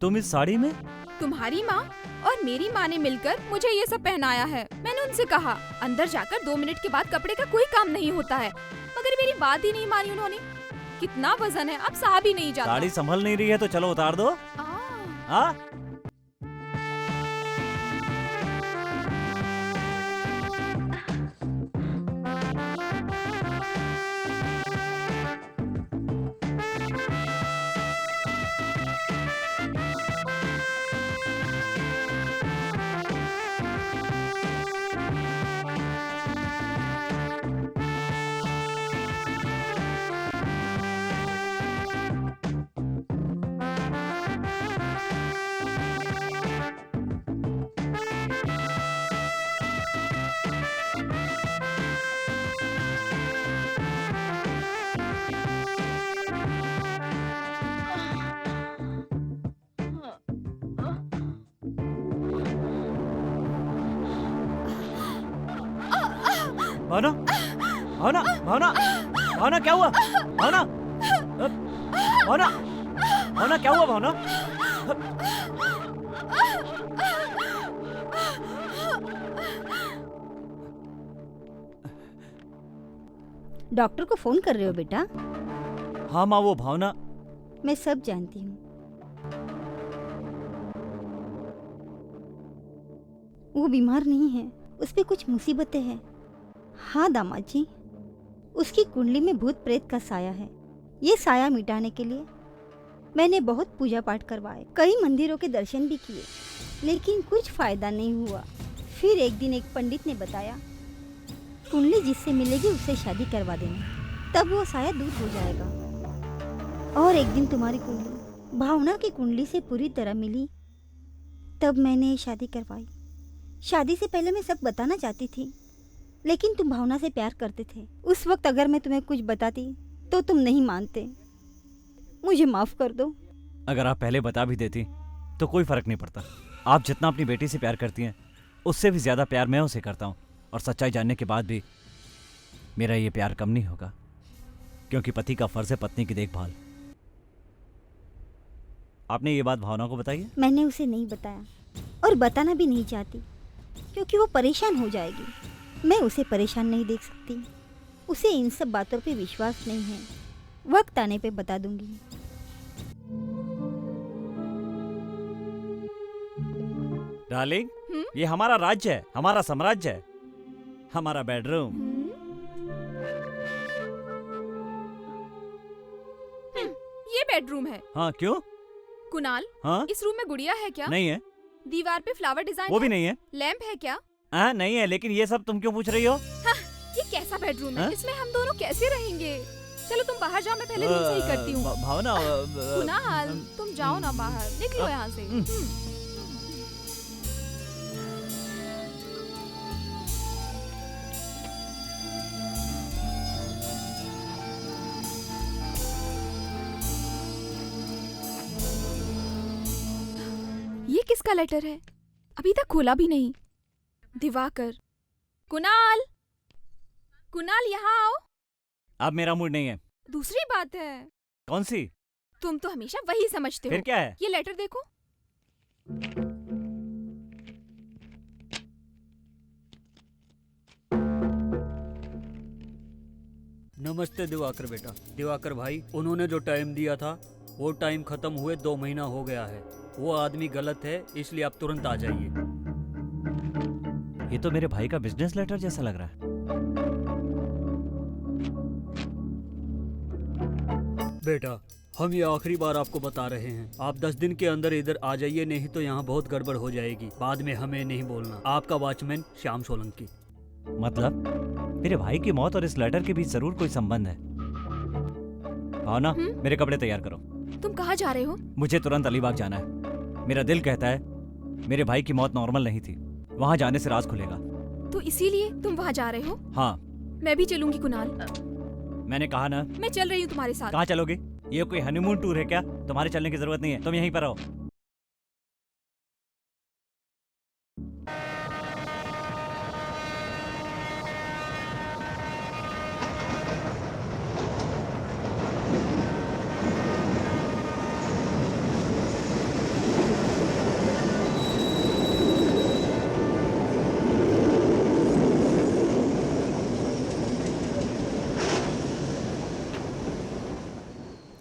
तुम इस साड़ी में? तुम्हारी माँ और मेरी माँ ने मिलकर मुझे ये सब पहनाया है। मैंने उनसे कहा अंदर जाकर 2 मिनट के बाद कपड़े का कोई काम नहीं होता है, मगर मेरी बात ही नहीं मानी उन्होंने। कितना वजन है, अब सहा भी नहीं जाता। साड़ी संभल नहीं रही है तो चलो उतार दो। हाँ? भावना, भावना, भावना, भावना क्या हुआ? भावना, भावना, भावना क्या हुआ? भावना, डॉक्टर को फोन कर रहे हो बेटा? हाँ माँ, वो भावना। मैं सब जानती हूँ। वो बीमार नहीं है, उस पे कुछ मुसीबतें हैं। हाँ दामाद जी, उसकी कुंडली में भूत प्रेत का साया है। ये साया मिटाने के लिए मैंने बहुत पूजा पाठ करवाए, कई मंदिरों के दर्शन भी किए, लेकिन कुछ फायदा नहीं हुआ। फिर एक दिन एक पंडित ने बताया, कुंडली जिससे मिलेगी उससे शादी करवा देना, तब वो साया दूर हो जाएगा। और एक दिन तुम्हारी कुंडली भावना की कुंडली से पूरी तरह मिली, तब मैंने शादी करवाई। शादी से पहले मैं सब बताना चाहती थी, लेकिन तुम भावना से प्यार करते थे। उस वक्त अगर मैं तुम्हें कुछ बताती तो तुम नहीं मानते। मुझे माफ कर दो। अगर आप पहले बता भी देती तो कोई फर्क नहीं पड़ता। आप जितना अपनी बेटी से प्यार करती हैं, उससे भी ज्यादा प्यार मैं उसे करता हूँ। और सच्चाई जानने के बाद भी मेरा ये प्यार कम नहीं होगा, क्योंकि पति का फर्ज है पत्नी की देखभाल। आपने ये बात भावना को बताई है? मैंने उसे नहीं बताया और बताना भी नहीं चाहती, क्योंकि वो परेशान हो जाएगी। मैं उसे परेशान नहीं देख सकती। उसे इन सब बातों पे विश्वास नहीं है। वक्त आने पे बता दूंगी। डार्लिंग, ये हमारा राज्य है, हमारा साम्राज्य है, हमारा बेडरूम। ये बेडरूम है। हाँ, क्यों? कुणाल, हाँ? इस रूम में गुड़िया है क्या? नहीं है। दीवार पे फ्लावर डिजाइन वो भी नहीं है। लैंप है क्या? हाँ, नहीं है, लेकिन ये सब तुम क्यों पूछ रही हो? हाँ, ये कैसा बेडरूम है? हाँ? इसमें हम दोनों कैसे रहेंगे? चलो तुम बाहर जाओ, मैं पहले रूम सही करती हूँ। भावना, कुणाल, तुम जाओ ना बाहर, निकलो यहाँ से। ये किसका लेटर है? अभी तक खोला भी नहीं। दिवाकर। कुणाल, कुणाल यहाँ आओ। अब मेरा मूड नहीं है। दूसरी बात है। कौन सी? तुम तो हमेशा वही समझते हो। फिर क्या है? ये लेटर देखो। नमस्ते दिवाकर बेटा। दिवाकर भाई, उन्होंने जो टाइम दिया था वो टाइम खत्म हुए 2 महीना हो गया है। वो आदमी गलत है, इसलिए आप तुरंत आ जाइए। ये तो मेरे भाई का बिजनेस लेटर जैसा लग रहा है। बेटा, हम ये आखिरी बार आपको बता रहे हैं, आप 10 दिन के अंदर इधर आ जाइए, नहीं तो यहाँ बहुत गड़बड़ हो जाएगी। बाद में हमें नहीं बोलना। आपका वॉचमैन श्याम सोलंकी। मतलब मेरे भाई की मौत और इस लेटर के बीच जरूर कोई संबंध है। भावना, मेरे कपड़े तैयार करो। तुम कहाँ जा रहे हो? मुझे तुरंत अलीबाग जाना है। मेरा दिल कहता है मेरे भाई की मौत नॉर्मल नहीं थी। वहाँ जाने से राज खुलेगा। तो इसीलिए तुम वहाँ जा रहे हो? हाँ। मैं भी चलूंगी कुणाल। मैंने कहा ना। मैं चल रही हूँ तुम्हारे साथ। कहाँ चलोगे? ये कोई हनीमून टूर है क्या? तुम्हारे चलने की जरूरत नहीं है, तुम यहीं पर रहो।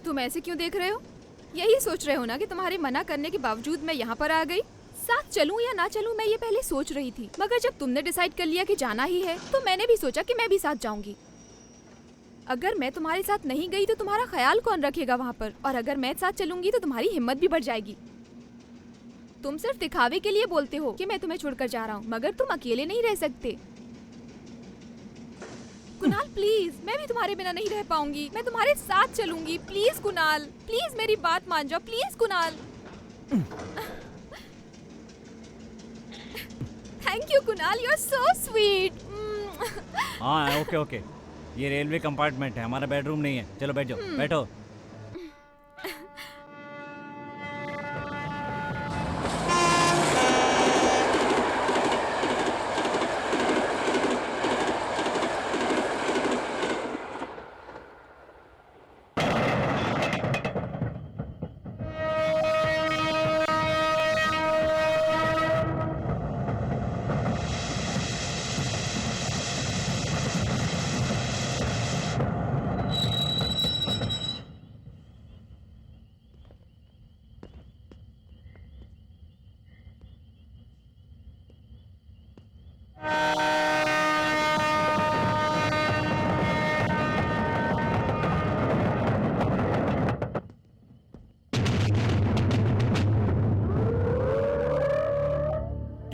तुम ऐसे क्यों देख रहे हो? यही सोच रहे हो ना कि तुम्हारे मना करने के बावजूद मैं यहाँ पर आ गई? साथ चलूं या ना चलूं मैं ये पहले सोच रही थी, मगर जब तुमने डिसाइड कर लिया कि जाना ही है तो मैंने भी सोचा कि मैं भी साथ जाऊंगी। अगर मैं तुम्हारे साथ नहीं गई तो तुम्हारा ख्याल कौन रखेगा वहाँ पर? और अगर मैं साथ चलूंगी तो तुम्हारी हिम्मत भी बढ़ जाएगी। तुम सिर्फ दिखावे के लिए बोलते हो कि मैं तुम्हें छोड़कर जा रहा हूँ, मगर तुम अकेले नहीं रह सकते। कुणाल प्लीज, मैं भी तुम्हारे बिना नहीं रह पाऊंगी। मैं तुम्हारे साथ चलूंगी। प्लीज कुणाल, प्लीज मेरी बात मान जाओ। Please Kunal. Thank you Kunal, you are so sweet. हाँ, ओके ओके। ये रेलवे कंपार्टमेंट है, हमारा बेडरूम नहीं है। चलो बैठ जाओ, बैठो।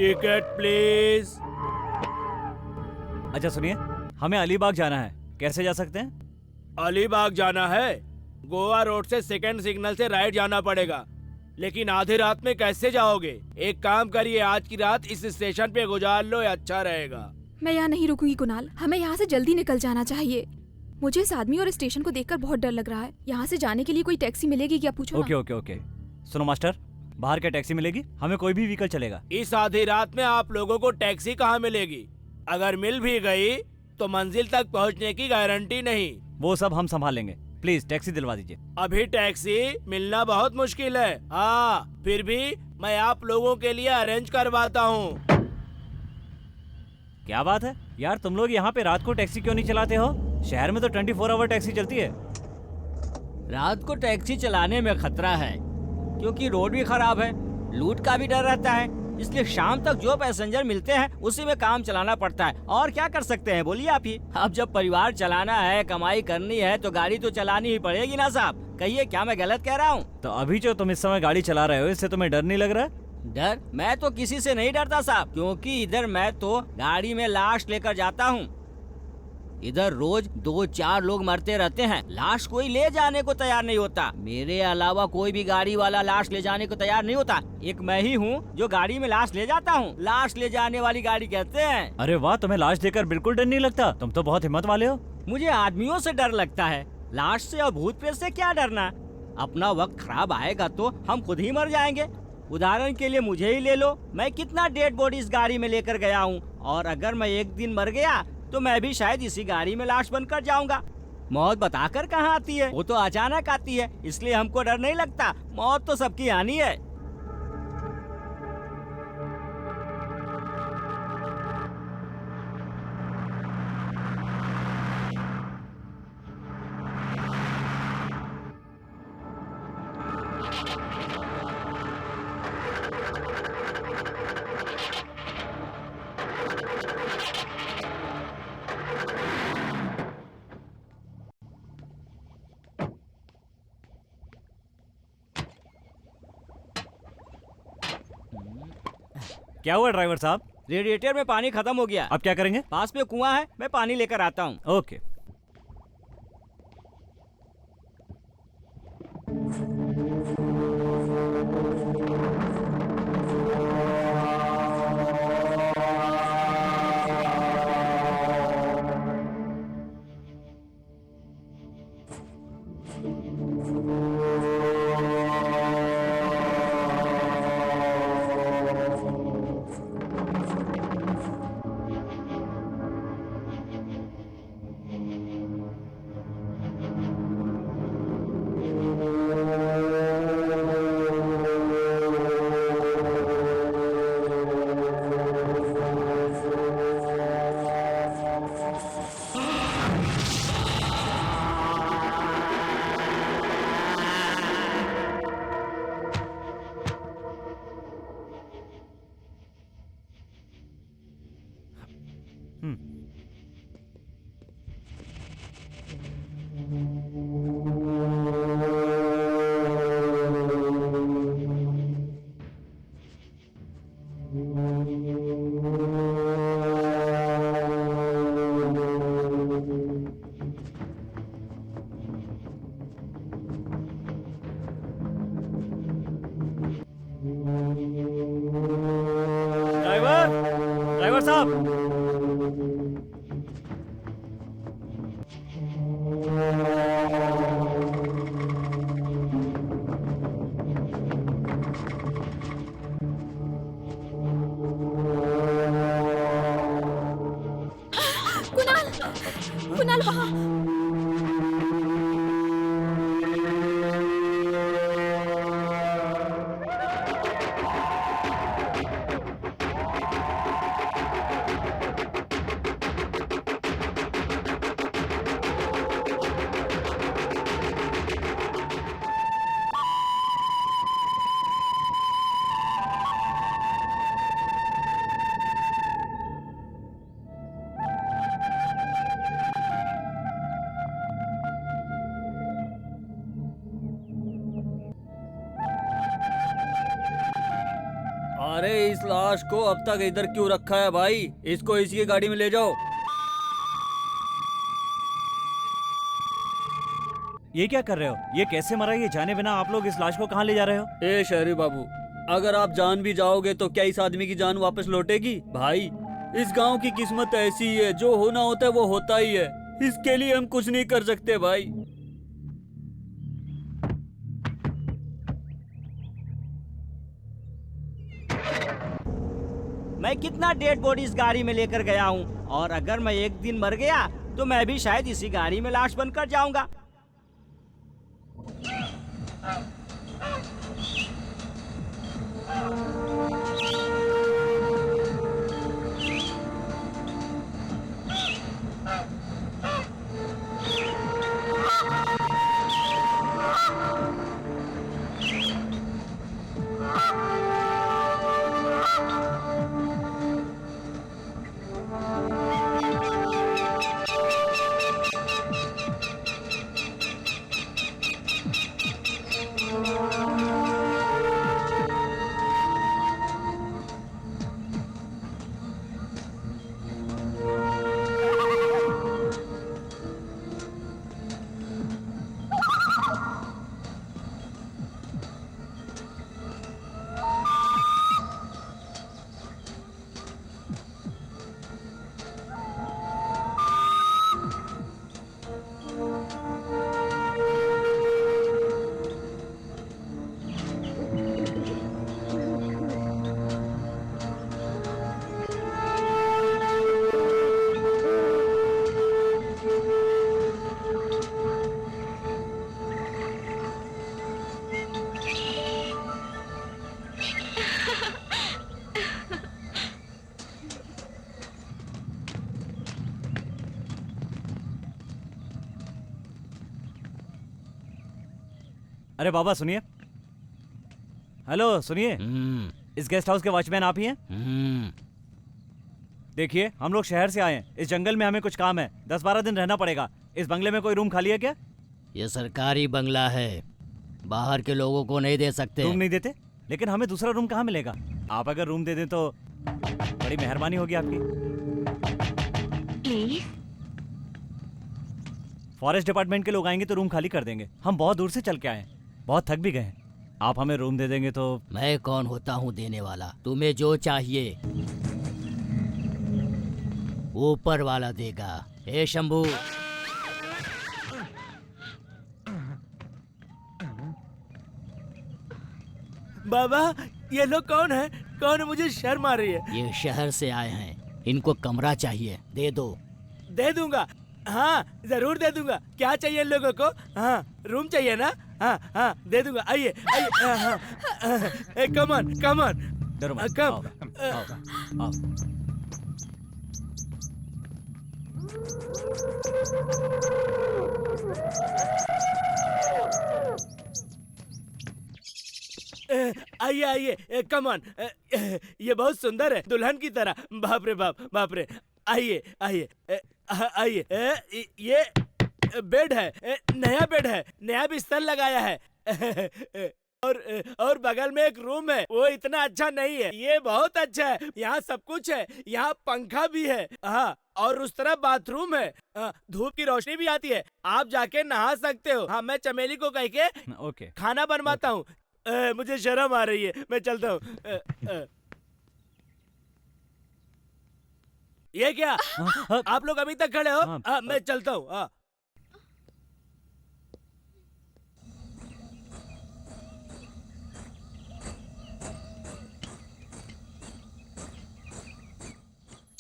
Ticket please. अच्छा सुनिए, हमें अलीबाग जाना है, कैसे जा सकते हैं? अलीबाग जाना है? गोवा रोड से सेकंड सिग्नल से राइट जाना पड़ेगा। लेकिन आधी रात में कैसे जाओगे? एक काम करिए, आज की रात इस स्टेशन पे गुजार लो, ये अच्छा रहेगा। मैं यहाँ नहीं रुकूंगी कुणाल, हमें यहाँ से जल्दी निकल जाना चाहिए। मुझे इस आदमी और स्टेशन को देखकर बहुत डर लग रहा है। यहाँ से जाने के लिए कोई टैक्सी मिलेगी क्या, पूछो ना। ओके ओके ओके, सुनो मास्टर, बाहर क्या टैक्सी मिलेगी? हमें कोई भी व्हीकल चलेगा। इस आधी रात में आप लोगों को टैक्सी कहाँ मिलेगी? अगर मिल भी गई तो मंजिल तक पहुँचने की गारंटी नहीं। वो सब हम संभाल लेंगे, प्लीज टैक्सी दिलवा दीजिए। अभी टैक्सी मिलना बहुत मुश्किल है। हाँ, फिर भी मैं आप लोगों के लिए अरेंज करवाता हूँ। क्या बात है यार, तुम लोग यहाँ पे रात को टैक्सी क्यों नहीं चलाते हो? शहर में तो 24 आवर टैक्सी चलती है। रात को टैक्सी चलाने में खतरा है, क्योंकि रोड भी खराब है, लूट का भी डर रहता है। इसलिए शाम तक जो पैसेंजर मिलते हैं उसी में काम चलाना पड़ता है। और क्या कर सकते हैं, बोलिए आप ही। अब जब परिवार चलाना है, कमाई करनी है, तो गाड़ी तो चलानी ही पड़ेगी ना साहब। कहिए, क्या मैं गलत कह रहा हूँ? तो अभी जो तुम इस समय गाड़ी चला रहे हो, इससे तुम्हें डर नहीं लग रहा है? डर? मैं तो किसी से नहीं डरता साहब, क्योंकि इधर मैं तो गाड़ी में लाश लेकर जाता हूँ। इधर रोज 2-4 लोग मरते रहते हैं, लाश कोई ले जाने को तैयार नहीं होता। मेरे अलावा कोई भी गाड़ी वाला लाश ले जाने को तैयार नहीं होता। एक मैं ही हूँ जो गाड़ी में लाश ले जाता हूँ। लाश ले जाने वाली गाड़ी कहते हैं। अरे वाह, तुम्हें लाश देखकर बिल्कुल डर नहीं लगता, तुम तो बहुत हिम्मत वाले हो। मुझे आदमियों से डर लगता है, लाश से और भूत प्रेत से क्या डरना। अपना वक्त खराब आएगा तो हम खुद ही मर जाएंगे। उदाहरण के लिए मुझे ही ले लो, मैं कितना डेड बॉडी इस गाड़ी में लेकर गया हूँ, और अगर मैं एक दिन मर गया तो मैं भी शायद इसी गाड़ी में लाश बनकर जाऊंगा। मौत बताकर कहाँ आती है, वो तो अचानक आती है, इसलिए हमको डर नहीं लगता। मौत तो सबकी आनी है। क्या हुआ ड्राइवर साहब? रेडिएटर में पानी खत्म हो गया। अब क्या करेंगे? पास में कुआं है, मैं पानी लेकर आता हूँ। ओके। ड्राइवर साहब, कुणाल, कुणाल वहाँ। अरे इस लाश को अब तक इधर क्यों रखा है भाई? इसको इसी की गाड़ी में ले जाओ। ये क्या कर रहे हो? ये कैसे मरा? ये जाने बिना आप लोग इस लाश को कहाँ ले जा रहे हो? ए शहरी बाबू, अगर आप जान भी जाओगे तो क्या इस आदमी की जान वापस लौटेगी? भाई, इस गांव की किस्मत ऐसी है, जो होना होता है वो होता ही है। इसके लिए हम कुछ नहीं कर सकते भाई। मैं कितना डेड बॉडी इस गाड़ी में लेकर गया हूँ, और अगर मैं एक दिन मर गया तो मैं भी शायद इसी गाड़ी में लाश बनकर जाऊंगा। अरे बाबा सुनिए। हेलो सुनिए, इस गेस्ट हाउस के वॉचमैन आप ही हैं? देखिए, हम लोग शहर से आए हैं। इस जंगल में हमें कुछ काम है। 10-12 दिन रहना पड़ेगा। इस बंगले में कोई रूम खाली है क्या? ये सरकारी बंगला है, बाहर के लोगों को नहीं दे सकते। रूम नहीं देते? लेकिन हमें दूसरा रूम कहाँ मिलेगा? आप अगर रूम दे दें तो बड़ी मेहरबानी होगी आपकी। फॉरेस्ट डिपार्टमेंट के लोग आएंगे तो रूम खाली कर देंगे। हम बहुत दूर से चल के आए हैं, बहुत थक भी गए हैं। आप हमें रूम दे देंगे तो। मैं कौन होता हूँ देने वाला? तुम्हें जो चाहिए ऊपर वाला देगा। ए शंभू, बाबा, ये लोग कौन है? कौन है? मुझे शर्म आ रही है। ये शहर से आए हैं, इनको कमरा चाहिए, दे दो। दे दूंगा, हाँ जरूर दे दूंगा। क्या चाहिए इन लोगों को? हाँ, रूम चाहिए ना? हाँ हाँ, दे दूंगा। आइए आइए, हाँ, हाँ। कम ऑन डरो मत, कम। आओ। आइए आइए, कम ऑन। ये बहुत सुंदर है, दुल्हन की तरह। बाप रे बाप, बाप रे। आइए आइए आइए। ये बेड है, नया बेड है, नया बिस्तर लगाया है। और बगल में एक रूम है, वो इतना अच्छा नहीं है, ये बहुत अच्छा है। यहाँ सब कुछ है, यहाँ पंखा भी है। हाँ, और उस तरफ बाथरूम है। धूप की रोशनी भी आती है, आप जाके नहा सकते हो। हाँ, मैं चमेली को कह के ओके, खाना बनवाता हूँ। मुझे शर्म आ रही है, मैं चलता हूँ। ये क्या? आप लोग अभी तक खड़े हो? मैं चलता हूँ।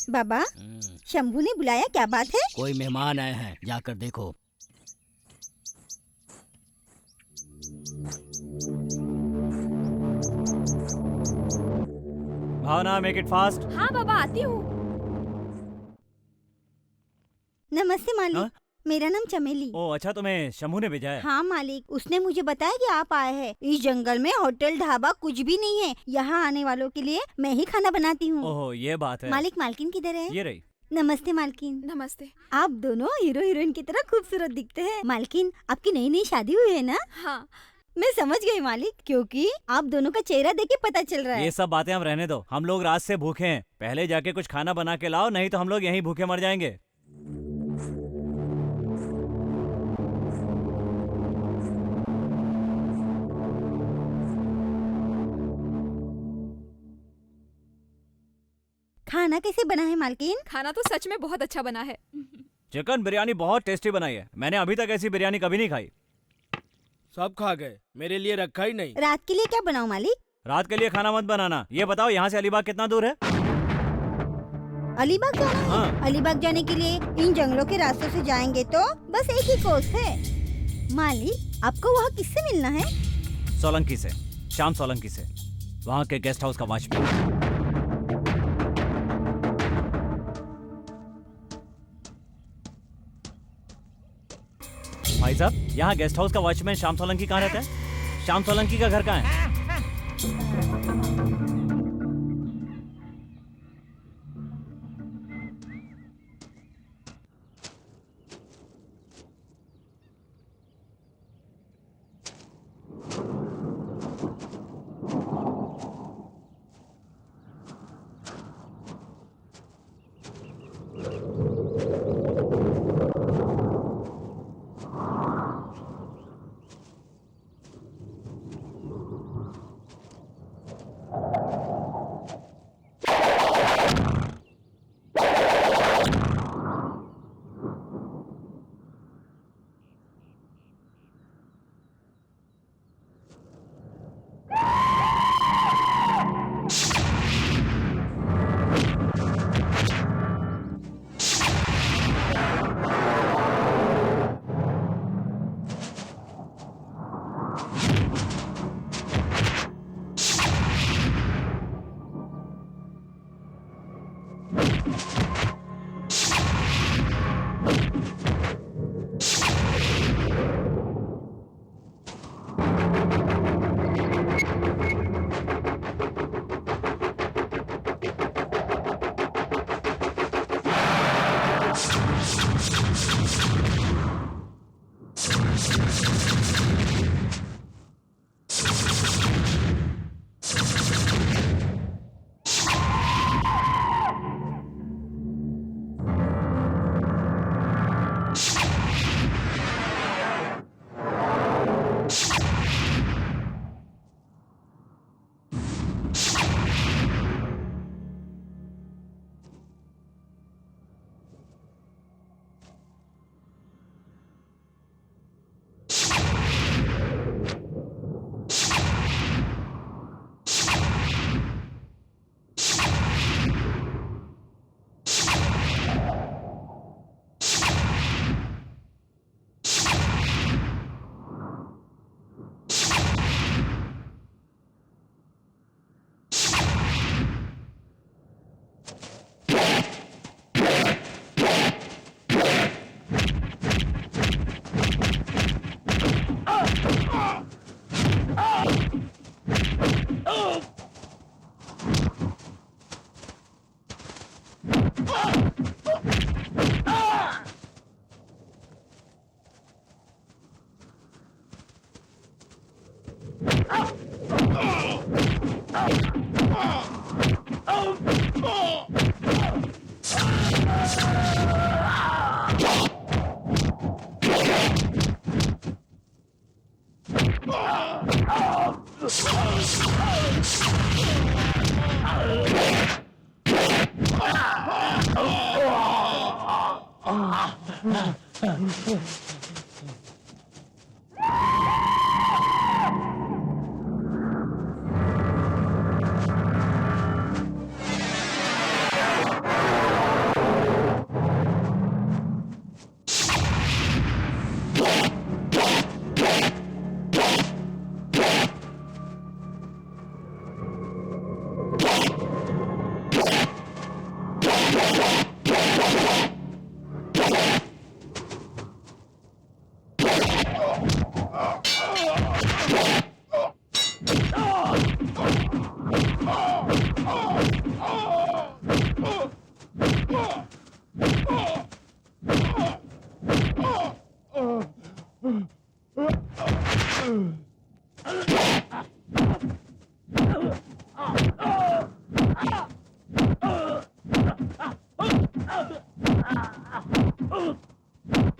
बाबा, शंभू ने बुलाया, क्या बात है? कोई मेहमान आए हैं, जाकर देखो। भावना, मेक इट फास्ट। हाँ बाबा, आती हूँ। नमस्ते मालिक। हाँ? मेरा नाम चमेली। ओ अच्छा, तुम्हें शंभू ने भेजा है? हाँ मालिक, उसने मुझे बताया कि आप आए हैं। इस जंगल में होटल ढाबा कुछ भी नहीं है, यहाँ आने वालों के लिए मैं ही खाना बनाती हूँ। ओहो, ये बात है। मालिक, मालकिन किधर है? ये रही। नमस्ते मालकिन। नमस्ते। आप दोनों हीरो हीरोइन की तरह खूबसूरत दिखते हैं। मालकिन, आपकी नई नई शादी हुई है ना? हाँ, मैं समझ गई मालिक, क्योंकि आप दोनों का चेहरा देख के पता चल रहा है। ये सब बातें हम रहने दो, हम लोग रात से भूखे हैं। पहले जाके कुछ खाना बना के लाओ, नहीं तो हम लोग यहीं भूखे मर जाएंगे। खाना कैसे बना है मालकिन? खाना तो सच में बहुत अच्छा बना है। चिकन बिरयानी बहुत टेस्टी बनाई है, मैंने अभी तक ऐसी बिरयानी कभी नहीं खाई। सब खा गए, मेरे लिए रखा ही नहीं। रात के लिए क्या बनाऊं मालिक? रात के लिए खाना मत बनाना। ये बताओ यहाँ से अलीबाग कितना दूर है? अलीबाग जाना है? हाँ। अलीबाग जाने के लिए इन जंगलों के रास्तों से जाएंगे तो बस एक ही कोस है। मालिक, आपको वहाँ किससे मिलना है? सोलंकी से, श्याम सोलंकी से, वहाँ के गेस्ट हाउस का वॉचमैन। भाई साहब, यहाँ गेस्ट हाउस का वॉचमैन श्याम सोलंकी कहाँ रहता है? श्याम सोलंकी का घर कहाँ है?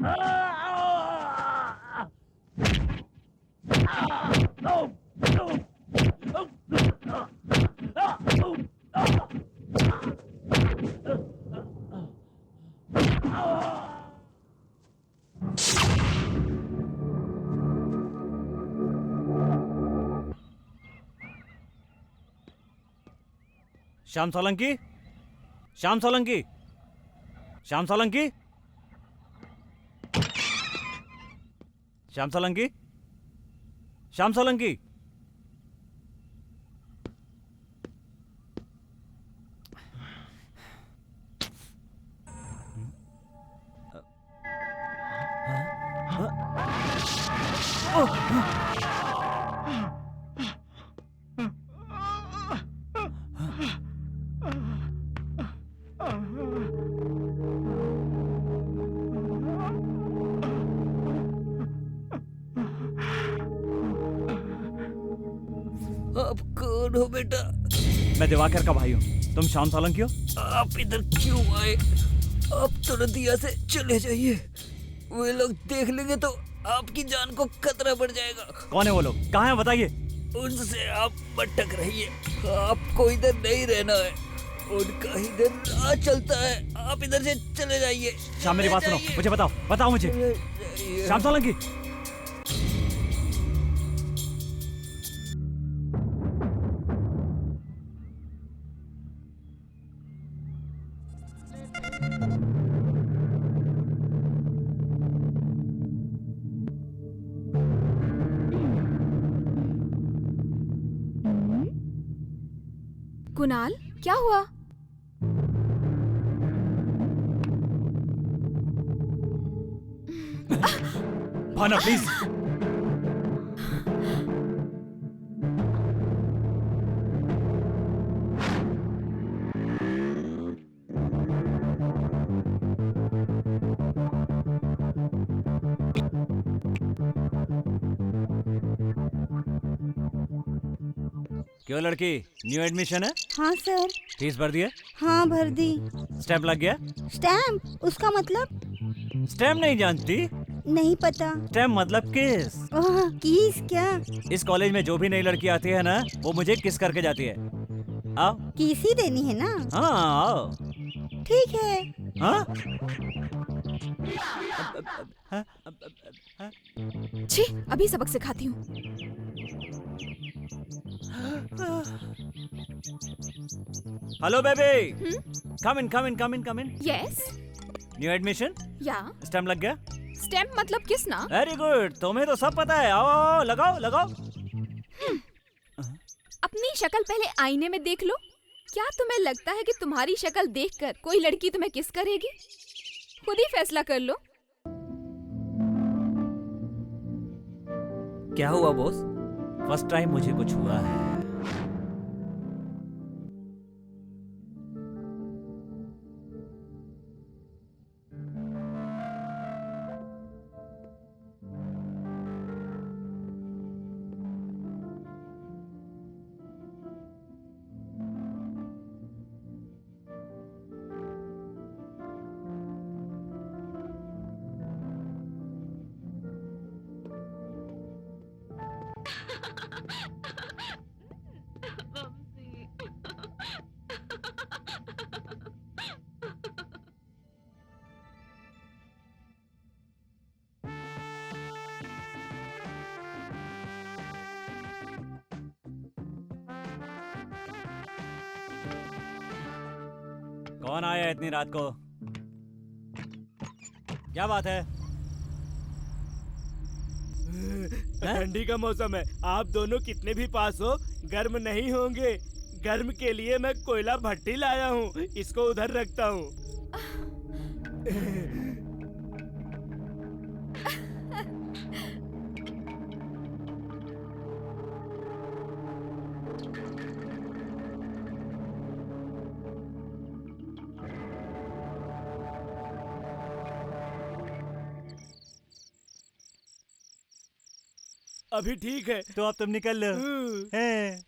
श्याम सोलंकी, श्याम सोलंकी, श्याम सोलंकी, श्याम सोलंकी, श्याम सोलंकी। आप कौन हो बेटा? मैं दिवाकर का भाई हूँ। तुम श्याम सोलंकी हो? आप इधर क्यों आए? आप तुरंत यहाँ से चले जाइए। वे लोग देख लेंगे तो आपकी जान को खतरा बढ़ जाएगा। कौन है वो लोग? कहाँ हैं बताइए। उनसे आप भटक रहिए। आपको इधर नहीं रहना है। उनका ही दिन राज चलता है। आप इधर से चले जाइए। श्याम मेरी बात सुनो, मुझे बताओ, बताओ मुझे। श्याम सोलंकी। कुणाल, क्या हुआ? भाना प्लीज। क्यों लड़की, न्यू एडमिशन है? हाँ सर। फीस भर दिया? हाँ भर दी। स्टैम्प लग गया? स्टैम्प? उसका मतलब? स्टैम्प नहीं जानती? नहीं पता। स्टैम्प मतलब किस। ओह, किस क्या? इस कॉलेज में जो भी नई लड़की आती है ना, वो मुझे किस करके जाती है। आओ। किस ही देनी है ना? हाँ आओ। ठीक है। हाँ? छी, अभी सबक सिखाती हूँ। Hello baby. Come in, come in, come in, come in. Yes. New admission? Yeah. Stamp लग गया? स्टैम्प मतलब किस ना? वेरी गुड, तुम्हें तो सब पता है। आओ आओ, लगाओ लगाओ। अपनी शक्ल पहले आईने में देख लो। क्या तुम्हें लगता है कि तुम्हारी शक्ल देखकर कोई लड़की तुम्हें किस करेगी? खुद ही फैसला कर लो। क्या हुआ बॉस? फर्स्ट टाइम मुझे कुछ हुआ है। कौन आया इतनी रात को? क्या बात है? ठंडी का मौसम है। आप दोनों कितने भी पास हो, गर्म नहीं होंगे। गर्म के लिए मैं कोयला भट्टी लाया हूँ। इसको उधर रखता हूँ। अभी ठीक है। तो अब तुम निकल लो। हैं।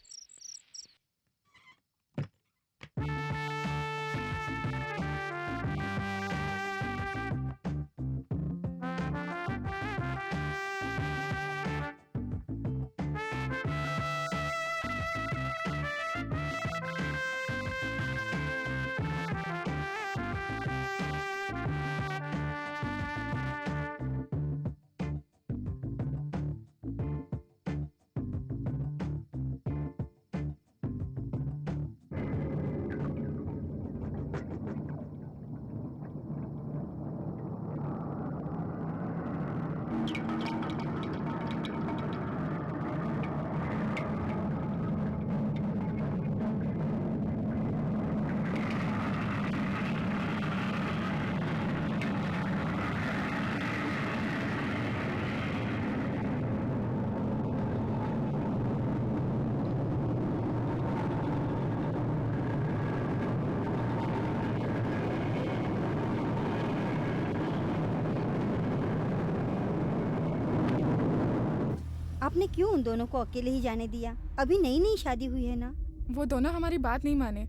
आपने क्यों उन दोनों को अकेले ही जाने दिया? अभी नई नई शादी हुई है ना। वो दोनों हमारी बात नहीं माने,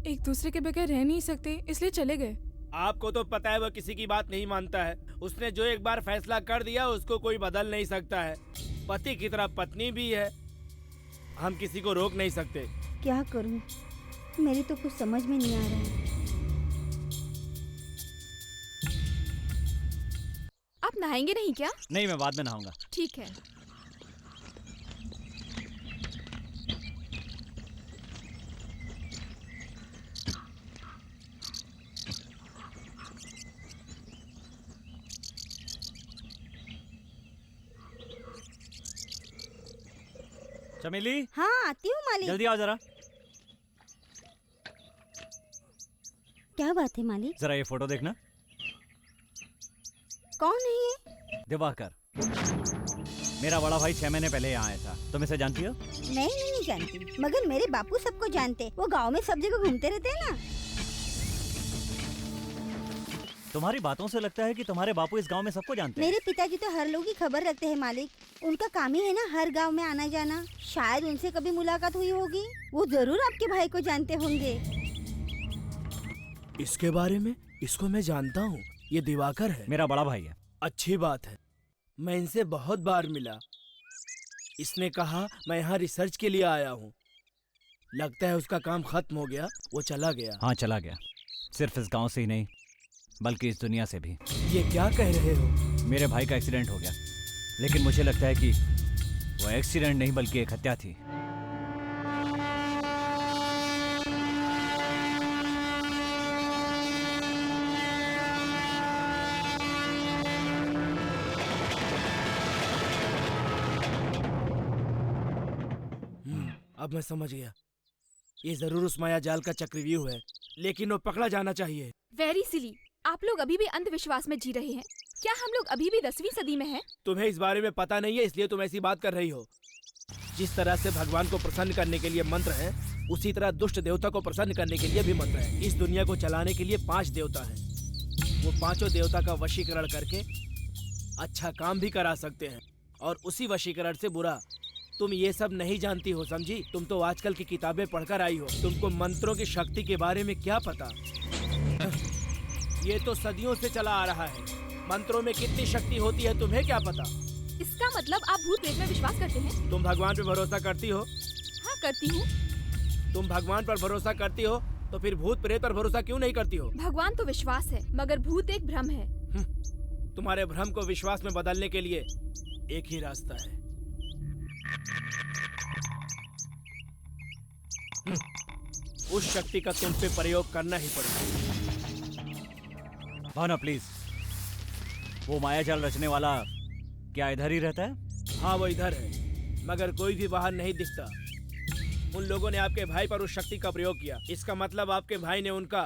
एक दूसरे के बगैर रह नहीं सकते, इसलिए चले गए। आपको तो पता है वो किसी की बात नहीं मानता है। उसने जो एक बार फैसला कर दिया उसको कोई बदल नहीं सकता है। पति की तरह पत्नी भी है, हम किसी को रोक नहीं सकते। क्या करूं? मेरी तो कुछ समझ में नहीं आ रहा है। आप नहाएंगे नहीं क्या? नहीं, मैं बाद में नहाऊंगा। ठीक है। चमेली, हाँ आती हूँ मालिक। जल्दी आओ जरा। क्या बात है मालिक? जरा ये फोटो देखना। कौन है ये? दिवाकर, मेरा बड़ा भाई 6 महीने पहले यहाँ आया था। तुम इसे जानती हो? नहीं जानती, मगर मेरे बापू सबको जानते। वो गांव में सब जगह घूमते रहते हैं ना। तुम्हारी बातों से लगता है कि तुम्हारे बापू इस गांव में सबको जानते हैं। मेरे पिताजी तो हर लोग की खबर रखते हैं मालिक। उनका काम ही है ना हर गांव में आना जाना। शायद उनसे कभी मुलाकात हुई होगी। वो जरूर आपके भाई को जानते होंगे। इसके बारे में? इसको मैं जानता हूँ, ये दिवाकर है। मेरा बड़ा भाई है। अच्छी बात है, मैं इनसे बहुत बार मिला। इसने कहा मैं यहाँ रिसर्च के लिए आया हूँ। लगता है उसका काम खत्म हो गया, वो चला गया। हाँ, चला गया। सिर्फ इस गांव से ही नहीं बल्कि इस दुनिया से भी। ये क्या कह रहे हो? मेरे भाई का एक्सीडेंट हो गया, लेकिन मुझे लगता है कि वो एक्सीडेंट नहीं बल्कि एक हत्या थी। अब मैं समझ गया, ये जरूर उस माया जाल का चक्रव्यूह है, लेकिन वो पकड़ा जाना चाहिए। वेरी सिली, आप लोग अभी भी अंधविश्वास में जी रहे हैं। क्या हम लोग अभी भी 10वीं सदी में हैं? तुम्हें इस बारे में पता नहीं है, इसलिए तुम ऐसी बात कर रही हो। जिस तरह से भगवान को प्रसन्न करने के लिए मंत्र है, उसी तरह दुष्ट देवता को प्रसन्न करने के लिए भी मंत्र है। इस दुनिया को चलाने के लिए 5 देवता हैं। वो 5 देवता का वशीकरण करके अच्छा काम भी करा सकते हैं, और उसी वशीकरण से बुरा। तुम ये सब नहीं जानती हो, समझी? तुम तो आजकल की किताबें पढ़कर आई हो। तुमको मंत्रों की शक्ति के बारे में क्या पता? ये तो सदियों से चला आ रहा है। मंत्रों में कितनी शक्ति होती है तुम्हें क्या पता? इसका मतलब आप भूत प्रेत में विश्वास करते हैं? तुम भगवान पर भरोसा करती हो? हाँ, करती हूँ। तुम भगवान पर भरोसा करती हो तो फिर भूत प्रेत पर भरोसा क्यों नहीं करती हो? भगवान तो विश्वास है, मगर भूत एक भ्रम है। तुम्हारे भ्रम को विश्वास में बदलने के लिए एक ही रास्ता है। उस शक्ति का तुम पे प्रयोग करना ही पड़ेगा। भावना प्लीज, वो मायाजाल रचने वाला क्या इधर ही रहता है? हाँ, वो इधर है, मगर कोई भी बाहर नहीं दिखता। उन लोगों ने आपके भाई पर उस शक्ति का प्रयोग किया। इसका मतलब आपके भाई ने उनका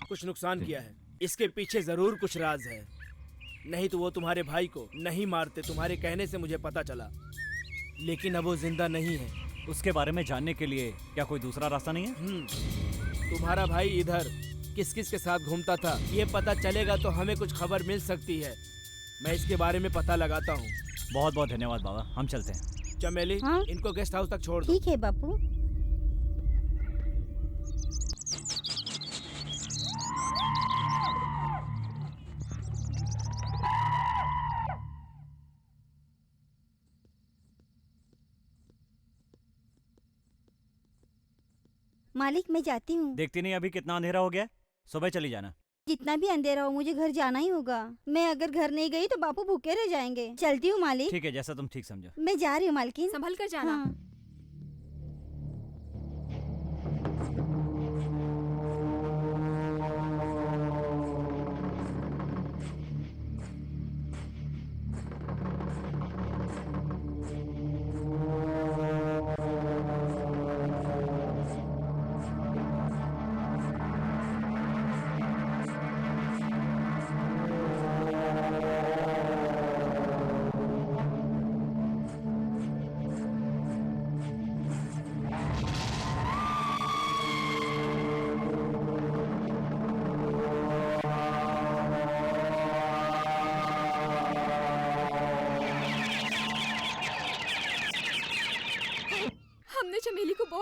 कुछ नुकसान किया है। इसके पीछे जरूर कुछ राज है, नहीं तो वो तुम्हारे भाई को नहीं मारते। तुम्हारे कहने से मुझे पता चला, लेकिन अब वो जिंदा नहीं है। उसके बारे में जानने के लिए क्या कोई दूसरा रास्ता नहीं है? तुम्हारा भाई इधर किस किस के साथ घूमता था, ये पता चलेगा तो हमें कुछ खबर मिल सकती है। मैं इसके बारे में पता लगाता हूँ। बहुत बहुत धन्यवाद बाबा, हम चलते हैं। चमेली, हाँ? इनको गेस्ट हाउस तक छोड़ दो। ठीक है बापू। मालिक मैं जाती हूँ। देखती नहीं अभी कितना अंधेरा हो गया? सुबह चली जाना। जितना भी अंधेरा हो मुझे घर जाना ही होगा। मैं अगर घर नहीं गई तो बापू भूखे रह जाएंगे। चलती हूँ मालिक। ठीक है, जैसा तुम ठीक समझो। मैं जा रही हूँ मालकिन। संभल कर जाना। हाँ।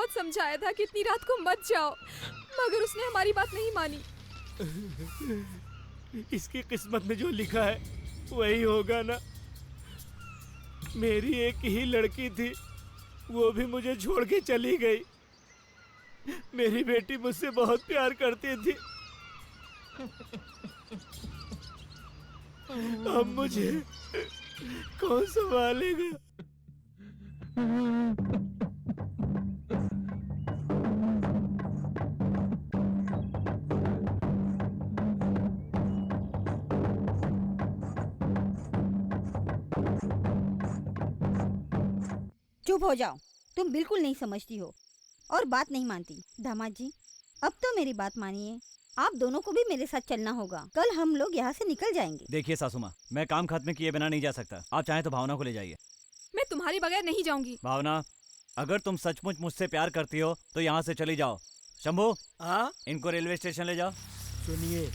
बहुत समझाया था कि इतनी रात को मत जाओ, मगर उसने हमारी बात नहीं मानी। इसकी किस्मत में जो लिखा है वही होगा ना। मेरी एक ही लड़की थी, वो भी मुझे छोड़ के चली गई। मेरी बेटी मुझसे बहुत प्यार करती थी। अब मुझे कौन संभालेगा? चुप हो जाओ, तुम बिल्कुल नहीं समझती हो और बात नहीं मानती। दामाद जी, अब तो मेरी बात मानिए, आप दोनों को भी मेरे साथ चलना होगा। कल हम लोग यहाँ से निकल जाएंगे। देखिए सासू माँ, मैं काम खत्म किए बिना नहीं जा सकता। आप चाहें तो भावना को ले जाइए। मैं तुम्हारे बगैर नहीं जाऊंगी। भावना, अगर तुम सचमुच मुझसे प्यार करती हो तो यहाँ से चली जाओ। शंभू, हाँ इनको रेलवे स्टेशन ले जाओ। सुनिए,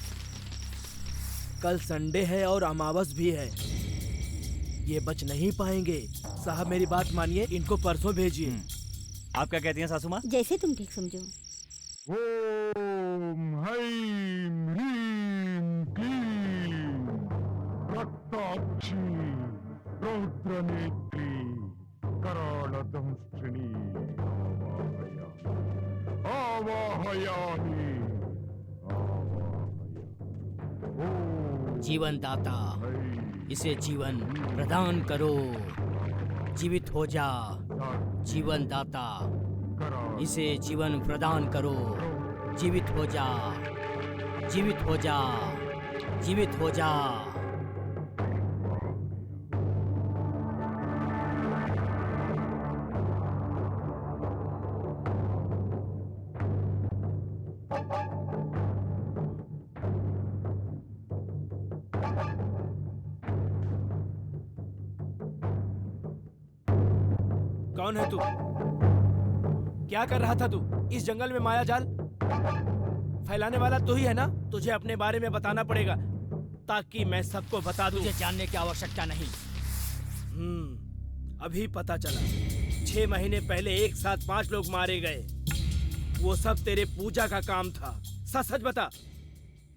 कल संडे है और अमावस भी है, ये बच नहीं पाएंगे। साहब मेरी बात मानिए, इनको परसों भेजिए। आप क्या कहती हैं सासू माँ? जैसे तुम ठीक समझो। ओम हैम ह्रीम क्लीम रक्ताक्षी रौद्रनेत्री करालदंष्ट्रिणी आवाहयामि आवाहयामि। ओम जीवन दाता, हैम इसे जीवन प्रदान करो। जीवित हो जा जीवन दाता, इसे जीवन प्रदान करो। जीवित हो जा, जीवित हो जा, जीवित हो जा। कौन है तू? क्या कर रहा था तू इस जंगल में? माया जाल फैलाने वाला तू ही है ना? तुझे अपने बारे में बताना पड़ेगा ताकि मैं सबको बता दूं। तुझे जानने की आवश्यकता नहीं। अभी पता चला। 6 महीने पहले एक साथ 5 लोग मारे गए। वो सब तेरे पूजा का काम था। सच सच बता,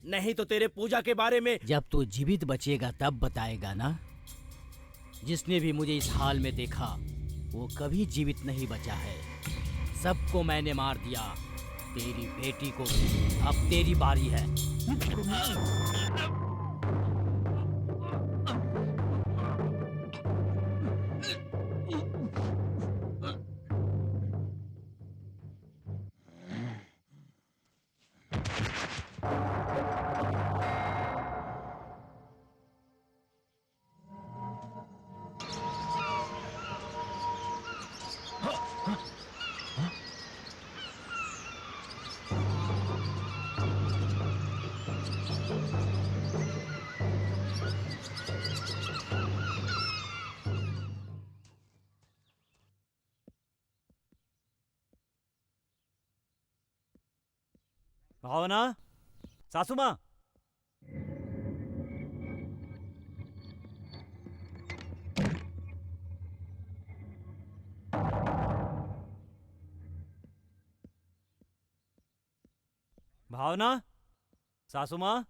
नहीं तो तेरे पूजा के बारे में। जब तू जीवित बचेगा तब बताएगा ना। जिसने भी मुझे इस हाल में देखा वो कभी जीवित नहीं बचा है। सबको मैंने मार दिया, तेरी बेटी को भी। अब तेरी बारी है। भावना, सासू माँ, भावना, सासू माँ।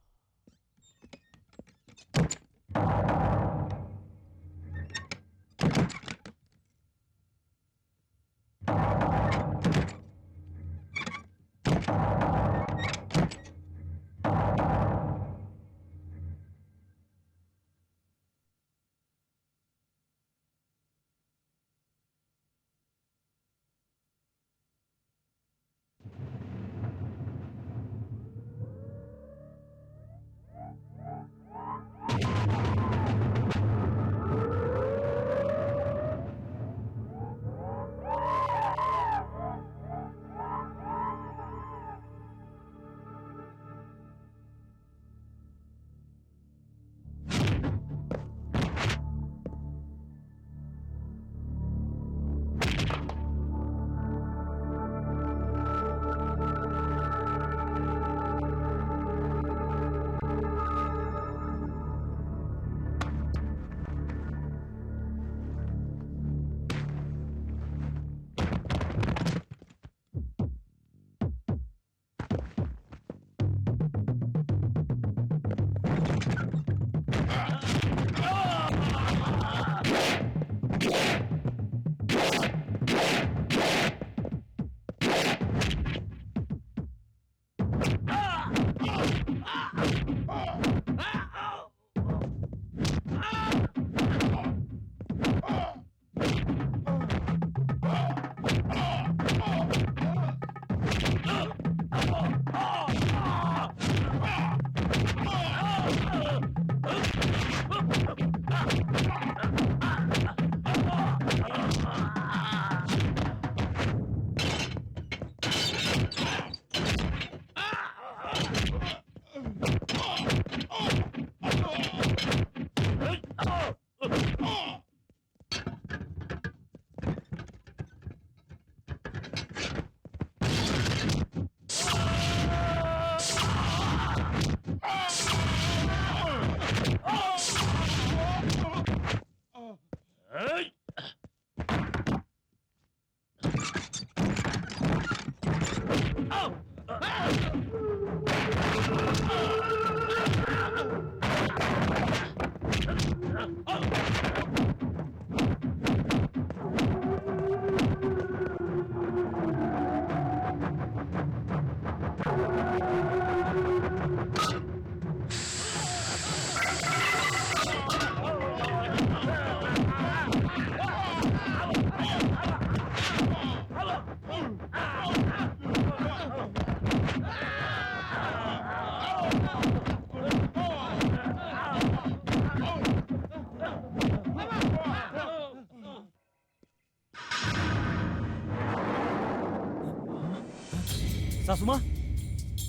सासुमा,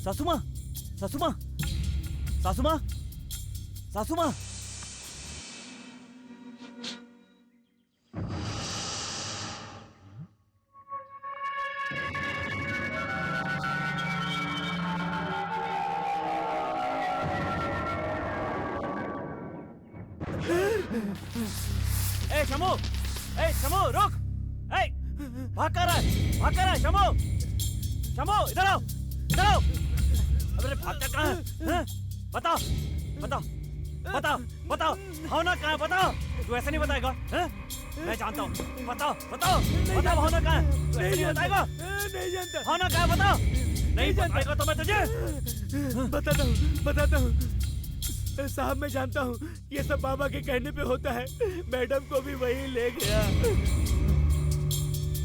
सासुमा, सासुमा, सासुमा, सासुमा। ए शमो, रुक! ए, भाग कर रहा है, शमो, इधर आओ, अबे भागता कहाँ है? हैं? बताओ, भावना कहाँ है? बताओ, तू ऐसे नहीं बताएगा, हैं? मैं जानता हूँ, बताओ, भावना कहाँ है? तू ऐसे नहीं बताएगा? नहीं जानता। भावना कहाँ है? बताओ, नहीं बताएगा तो मैं तुझे बताता हूँ साहब, मैं जानता हूँ ये सब बाबा के कहने पे होता है। मैडम को भी वही ले गया।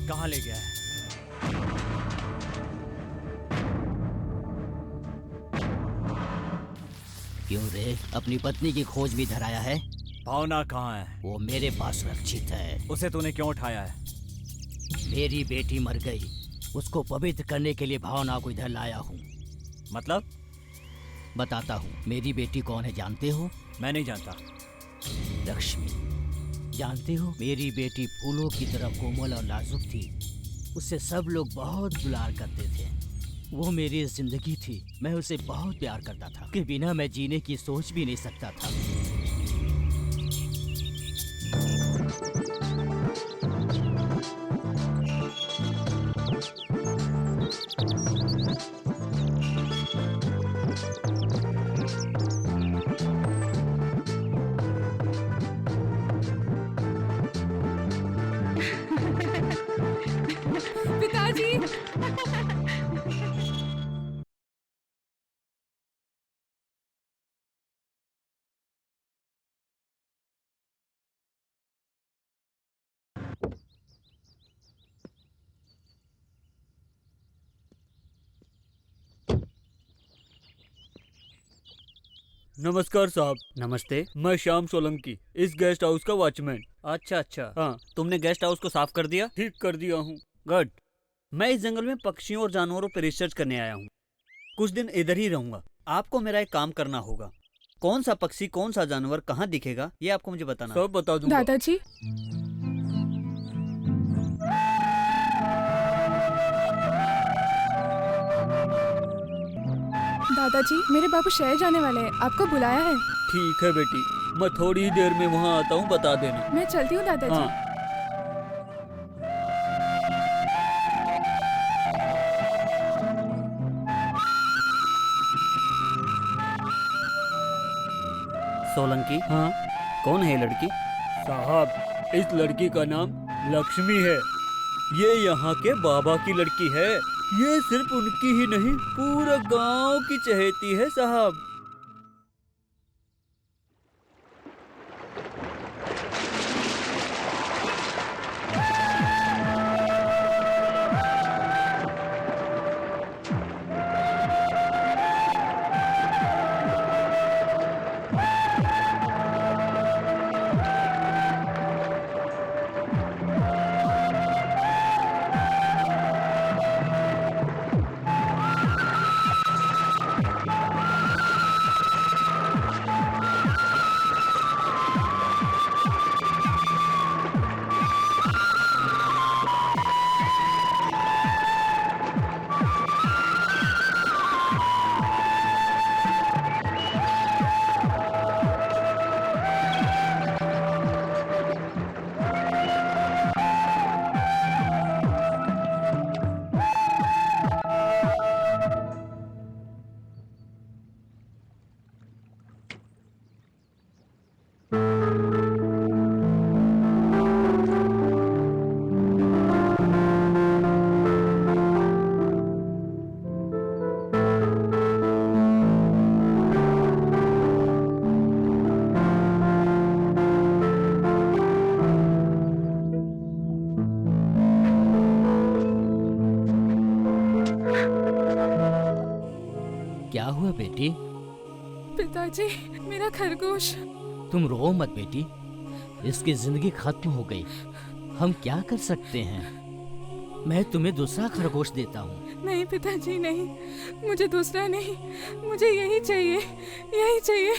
कहाँ ले गया है? क्यों रे, अपनी पत्नी की खोज भी धराया है? भावना कहाँ है? वो मेरे पास सुरक्षित है। उसे तूने क्यों उठाया है? मेरी बेटी मर गई, उसको पवित्र करने के लिए भावना को इधर लाया हूँ। मतलब? बताता हूँ। मेरी बेटी कौन है जानते हो? मैं नहीं जानता। लक्ष्मी। जानते हो, मेरी बेटी फूलों की तरह कोमल और नाजुक थी। उससे सब लोग बहुत दुलार करते थे। वो मेरी जिंदगी थी। मैं उसे बहुत प्यार करता था कि बिना मैं जीने की सोच भी नहीं सकता था। पिताजी। नमस्कार साहब। नमस्ते। मैं श्याम सोलंकी, इस गेस्ट हाउस का वॉचमैन। अच्छा। हाँ, तुमने गेस्ट हाउस को साफ कर दिया? ठीक कर दिया हूँ। गुड। मैं इस जंगल में पक्षियों और जानवरों पर रिसर्च करने आया हूँ। कुछ दिन इधर ही रहूंगा। आपको मेरा एक काम करना होगा। कौन सा पक्षी, कौन सा जानवर कहाँ दिखेगा, ये आपको मुझे बताना। सब बता दूंगा। दादाजी, मेरे बाबू शहर जाने वाले हैं, आपको बुलाया है। ठीक है बेटी, मैं थोड़ी ही देर में वहाँ आता हूँ, बता देना। मैं चलती हूँ दादाजी। हाँ। सोलंकी। हाँ। कौन है ये लड़की? साहब, इस लड़की का नाम लक्ष्मी है। ये यहाँ के बाबा की लड़की है। ये सिर्फ उनकी ही नहीं, पूरे गांव की चहेती है साहब। बेटी? पिताजी, मेरा खरगोश। तुम रो मत बेटी, इसकी जिंदगी खत्म हो गई। हम क्या कर सकते हैं? मैं तुम्हें दूसरा खरगोश देता हूँ। नहीं पिताजी नहीं, मुझे दूसरा नहीं, मुझे यही चाहिए, यही चाहिए।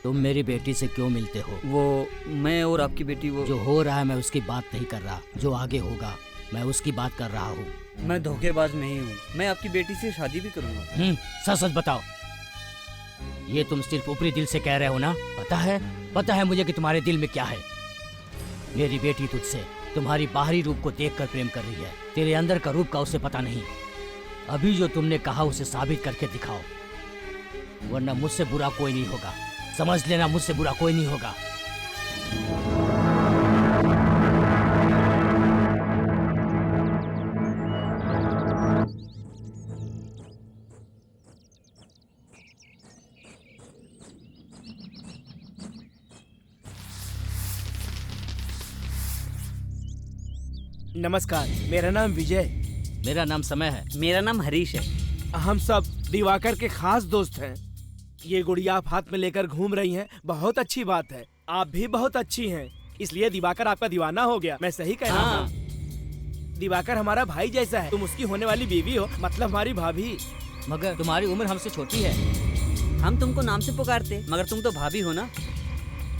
तुम मेरी बेटी से क्यों मिलते हो? वो मैं और आपकी बेटी वो जो हो रहा है मैं उसकी बात नहीं कर रहा, जो आगे होगा मैं उसकी बात कर रहा हूँ। मैं धोखेबाज नहीं हूँ, मैं आपकी बेटी से शादी भी करूँगा। सच सच बताओ, ये तुम सिर्फ ऊपरी दिल से कह रहे हो ना? पता है मुझे कि तुम्हारे दिल में क्या है। मेरी बेटी तुझसे तुम्हारी बाहरी रूप को देखकर प्रेम कर रही है, तेरे अंदर का रूप का उसे पता नहीं। अभी जो तुमने कहा उसे साबित करके दिखाओ, वरना मुझसे बुरा कोई नहीं होगा। समझ लेना, मुझसे बुरा कोई नहीं होगा। नमस्कार, मेरा नाम विजय। मेरा नाम समय है। मेरा नाम हरीश है। हम सब दिवाकर के खास दोस्त हैं। ये गुड़िया आप हाथ में लेकर घूम रही हैं, बहुत अच्छी बात है। आप भी बहुत अच्छी हैं, इसलिए दिवाकर आपका दीवाना हो गया। मैं सही कह रहा हूँ? दिवाकर हमारा भाई जैसा है, तुम उसकी होने वाली बीवी हो, मतलब हमारी भाभी। मगर तुम्हारी उम्र हमसे छोटी है। हम तुमको नाम से पुकारते, मगर तुम तो भाभी हो ना।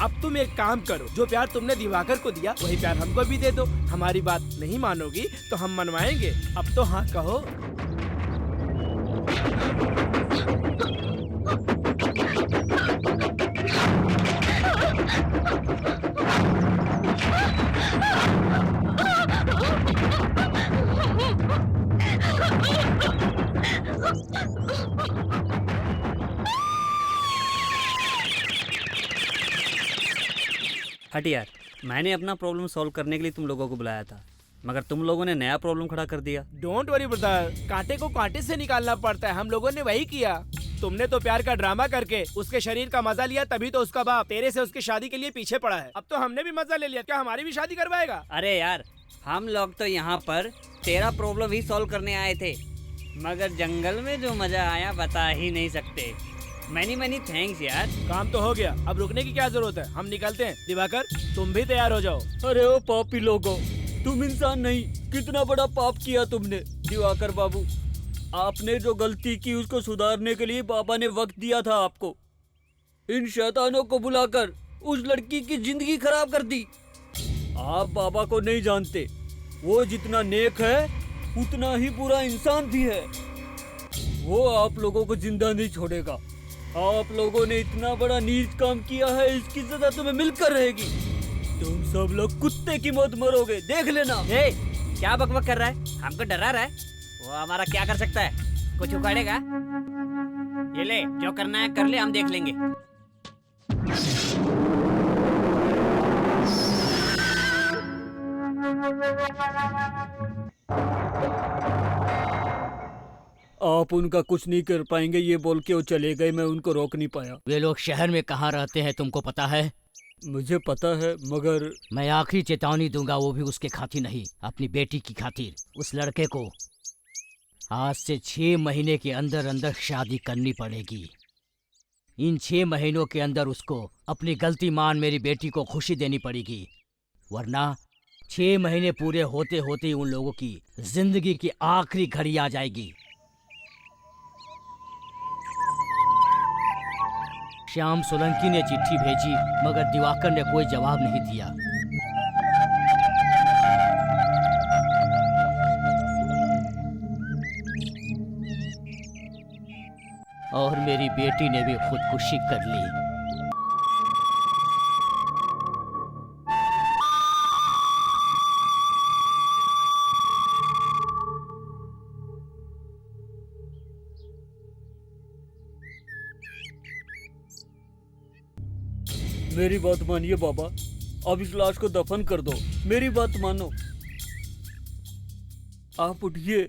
अब तुम एक काम करो, जो प्यार तुमने दिवाकर को दिया वही प्यार हमको भी दे दो। हमारी बात नहीं मानोगी तो हम मनवाएंगे। अब तो हाँ कहो। हट यार, मैंने अपना प्रॉब्लम सॉल्व करने के लिए तुम लोगों को बुलाया था, मगर तुम लोगों ने नया प्रॉब्लम खड़ा कर दिया। डोंट वरी ब्रदर, कांटे को कांटे से निकालना पड़ता है। हम लोगों ने वही किया। तुमने तो प्यार का ड्रामा करके उसके शरीर का मजा लिया, तभी तो उसका बाप तेरे से उसकी शादी के लिए पीछे पड़ा है। अब तो हमने भी मजा ले लिया, क्या हमारी भी शादी करवाएगा? अरे यार, हम लोग तो यहाँ पर तेरा प्रॉब्लम ही सॉल्व करने आए थे, मगर जंगल में जो मजा आया बता ही नहीं सकते। मैनी थैंक्स यार। काम तो हो गया, अब रुकने की क्या जरूरत है, हम निकलते हैं। दिवाकर तुम भी तैयार हो जाओ। अरे ओ पापी लोगों, तुम इंसान नहीं, कितना बड़ा पाप किया तुमने। दिवाकर बाबू, आपने जो गलती की उसको सुधारने के लिए बाबा ने वक्त दिया था आपको। इन शैतानों को बुलाकर उस लड़की की जिंदगी खराब कर दी। आप बाबा को नहीं जानते, वो जितना नेक है उतना ही बुरा इंसान भी है। वो आप लोगों को जिंदा नहीं छोड़ेगा। आप लोगों ने इतना बड़ा नीच काम किया है, इसकी सजा तुम्हें मिलकर रहेगी। तुम सब लोग कुत्ते की मौत मरोगे, देख लेना। ए, क्या बकबक कर रहा है? हमको डरा रहा है? वो हमारा क्या कर सकता है? कुछ उखाड़ेगा? ये ले, जो करना है कर ले, हम देख लेंगे। आप उनका कुछ नहीं कर पाएंगे, ये बोल के वो चले गए। मैं उनको रोक नहीं पाया। वे लोग शहर में कहाँ रहते हैं तुमको पता है? मुझे पता है, मगर मैं आखिरी चेतावनी दूंगा, वो भी उसके खातिर नहीं, अपनी बेटी की खातिर। उस लड़के को आज से 6 महीने के अंदर अंदर शादी करनी पड़ेगी। इन 6 महीनों के अंदर उसको अपनी गलती मान मेरी बेटी को खुशी देनी पड़ेगी, वरना 6 महीने पूरे होते होते उन लोगों की जिंदगी की आखिरी घड़ी आ जाएगी। श्याम सोलंकी ने चिट्ठी भेजी, मगर दिवाकर ने कोई जवाब नहीं दिया। और मेरी बेटी ने भी खुदकुशी कर ली। मेरी बात मानिए बाबा, अब इस लाश को दफन कर दो। मेरी बात मानो, आप उठिए।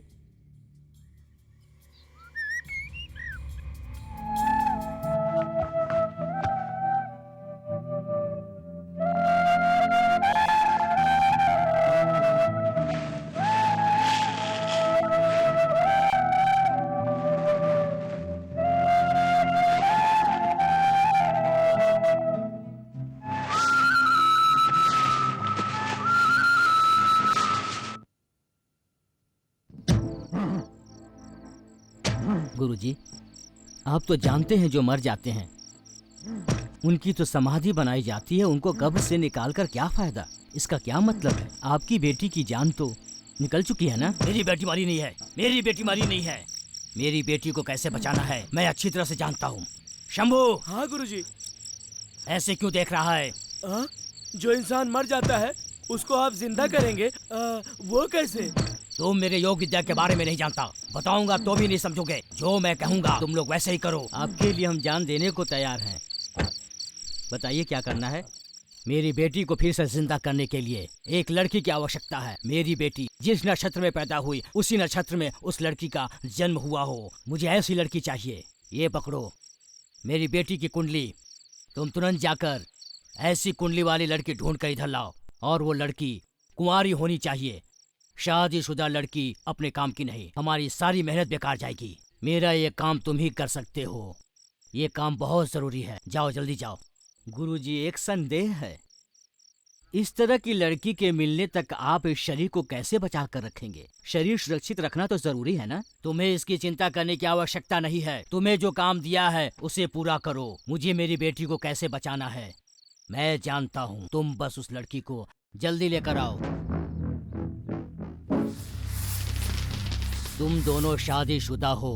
गुरुजी, आप तो जानते हैं जो मर जाते हैं उनकी तो समाधि बनाई जाती है, उनको कब्र से निकालकर क्या फायदा? इसका क्या मतलब है? आपकी बेटी की जान तो निकल चुकी है ना? मेरी बेटी मारी नहीं है, मेरी बेटी मारी नहीं है। मेरी बेटी को कैसे बचाना है मैं अच्छी तरह से जानता हूँ। शंभू! हाँ गुरुजी। ऐसे क्यों देख रहा है? जो इंसान मर जाता है उसको आप जिंदा करेंगे, वो कैसे? तुम मेरे योग विद्या के बारे में नहीं जानता, बताऊंगा तो भी नहीं समझोगे। जो मैं कहूंगा तुम लोग वैसे ही करो। आपके लिए हम जान देने को तैयार हैं। बताइए क्या करना है? मेरी बेटी को फिर से जिंदा करने के लिए एक लड़की की आवश्यकता है। मेरी बेटी जिस नक्षत्र में पैदा हुई उसी नक्षत्र में उस लड़की का जन्म हुआ हो। मुझे ऐसी लड़की चाहिए। ये पकड़ो मेरी बेटी की कुंडली। तुम तुरंत जाकर ऐसी कुंडली वाली लड़की ढूंढ कर इधर लाओ, और वो लड़की कुंवारी होनी चाहिए। शादीशुदा लड़की अपने काम की नहीं। हमारी सारी मेहनत बेकार जाएगी। मेरा ये काम तुम ही कर सकते हो। ये काम बहुत जरूरी है। जाओ जल्दी जाओ। गुरुजी, एक संदेह है। इस तरह की लड़की के मिलने तक आप इस शरीर को कैसे बचा कर रखेंगे? शरीर सुरक्षित रखना तो जरूरी है ना? तुम्हें इसकी चिंता करने की आवश्यकता नहीं है। तुम्हें जो काम दिया है उसे पूरा करो। मुझे मेरी बेटी को कैसे बचाना है मैं जानता हूँ। तुम बस उस लड़की को जल्दी लेकर आओ। तुम दोनों शादीशुदा हो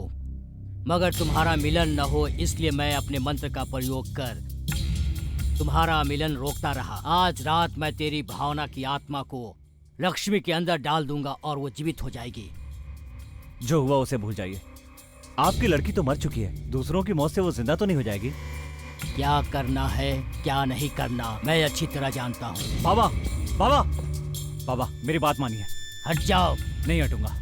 मगर तुम्हारा मिलन न हो, इसलिए मैं अपने मंत्र का प्रयोग कर तुम्हारा मिलन रोकता रहा। आज रात मैं तेरी भावना की आत्मा को लक्ष्मी के अंदर डाल दूंगा और वो जीवित हो जाएगी। जो हुआ उसे भूल जाइए। आपकी लड़की तो मर चुकी है, दूसरों की मौत से वो जिंदा तो नहीं हो जाएगी। क्या करना है क्या नहीं करना मैं अच्छी तरह जानता हूँ। बाबा बाबा बाबा मेरी बात मानिए। हट जाओ। नहीं हटूंगा।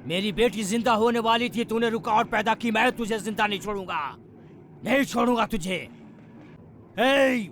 मेरी बेटी जिंदा होने वाली थी, तूने रुकावट पैदा की। मैं तुझे जिंदा नहीं छोड़ूंगा, नहीं छोड़ूंगा तुझे। हे!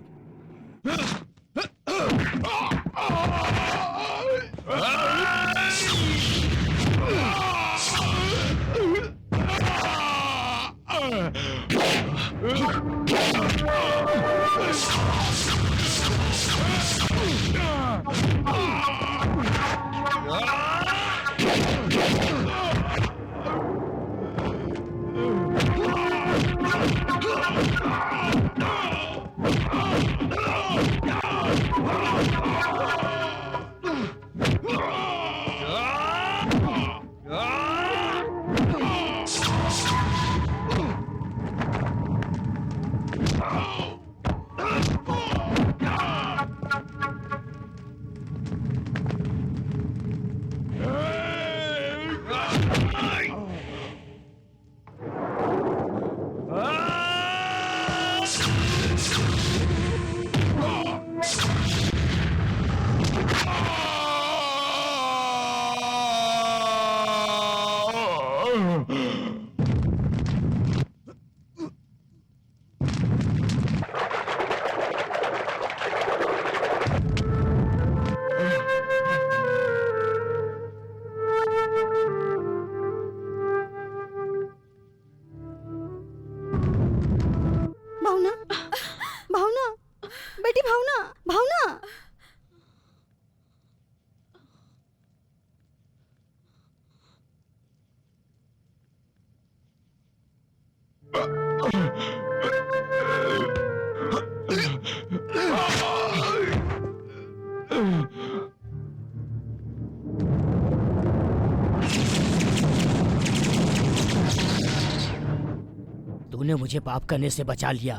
तूने मुझे पाप करने से बचा लिया,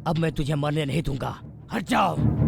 अब मैं तुझे मरने नहीं दूंगा। हट जाओ।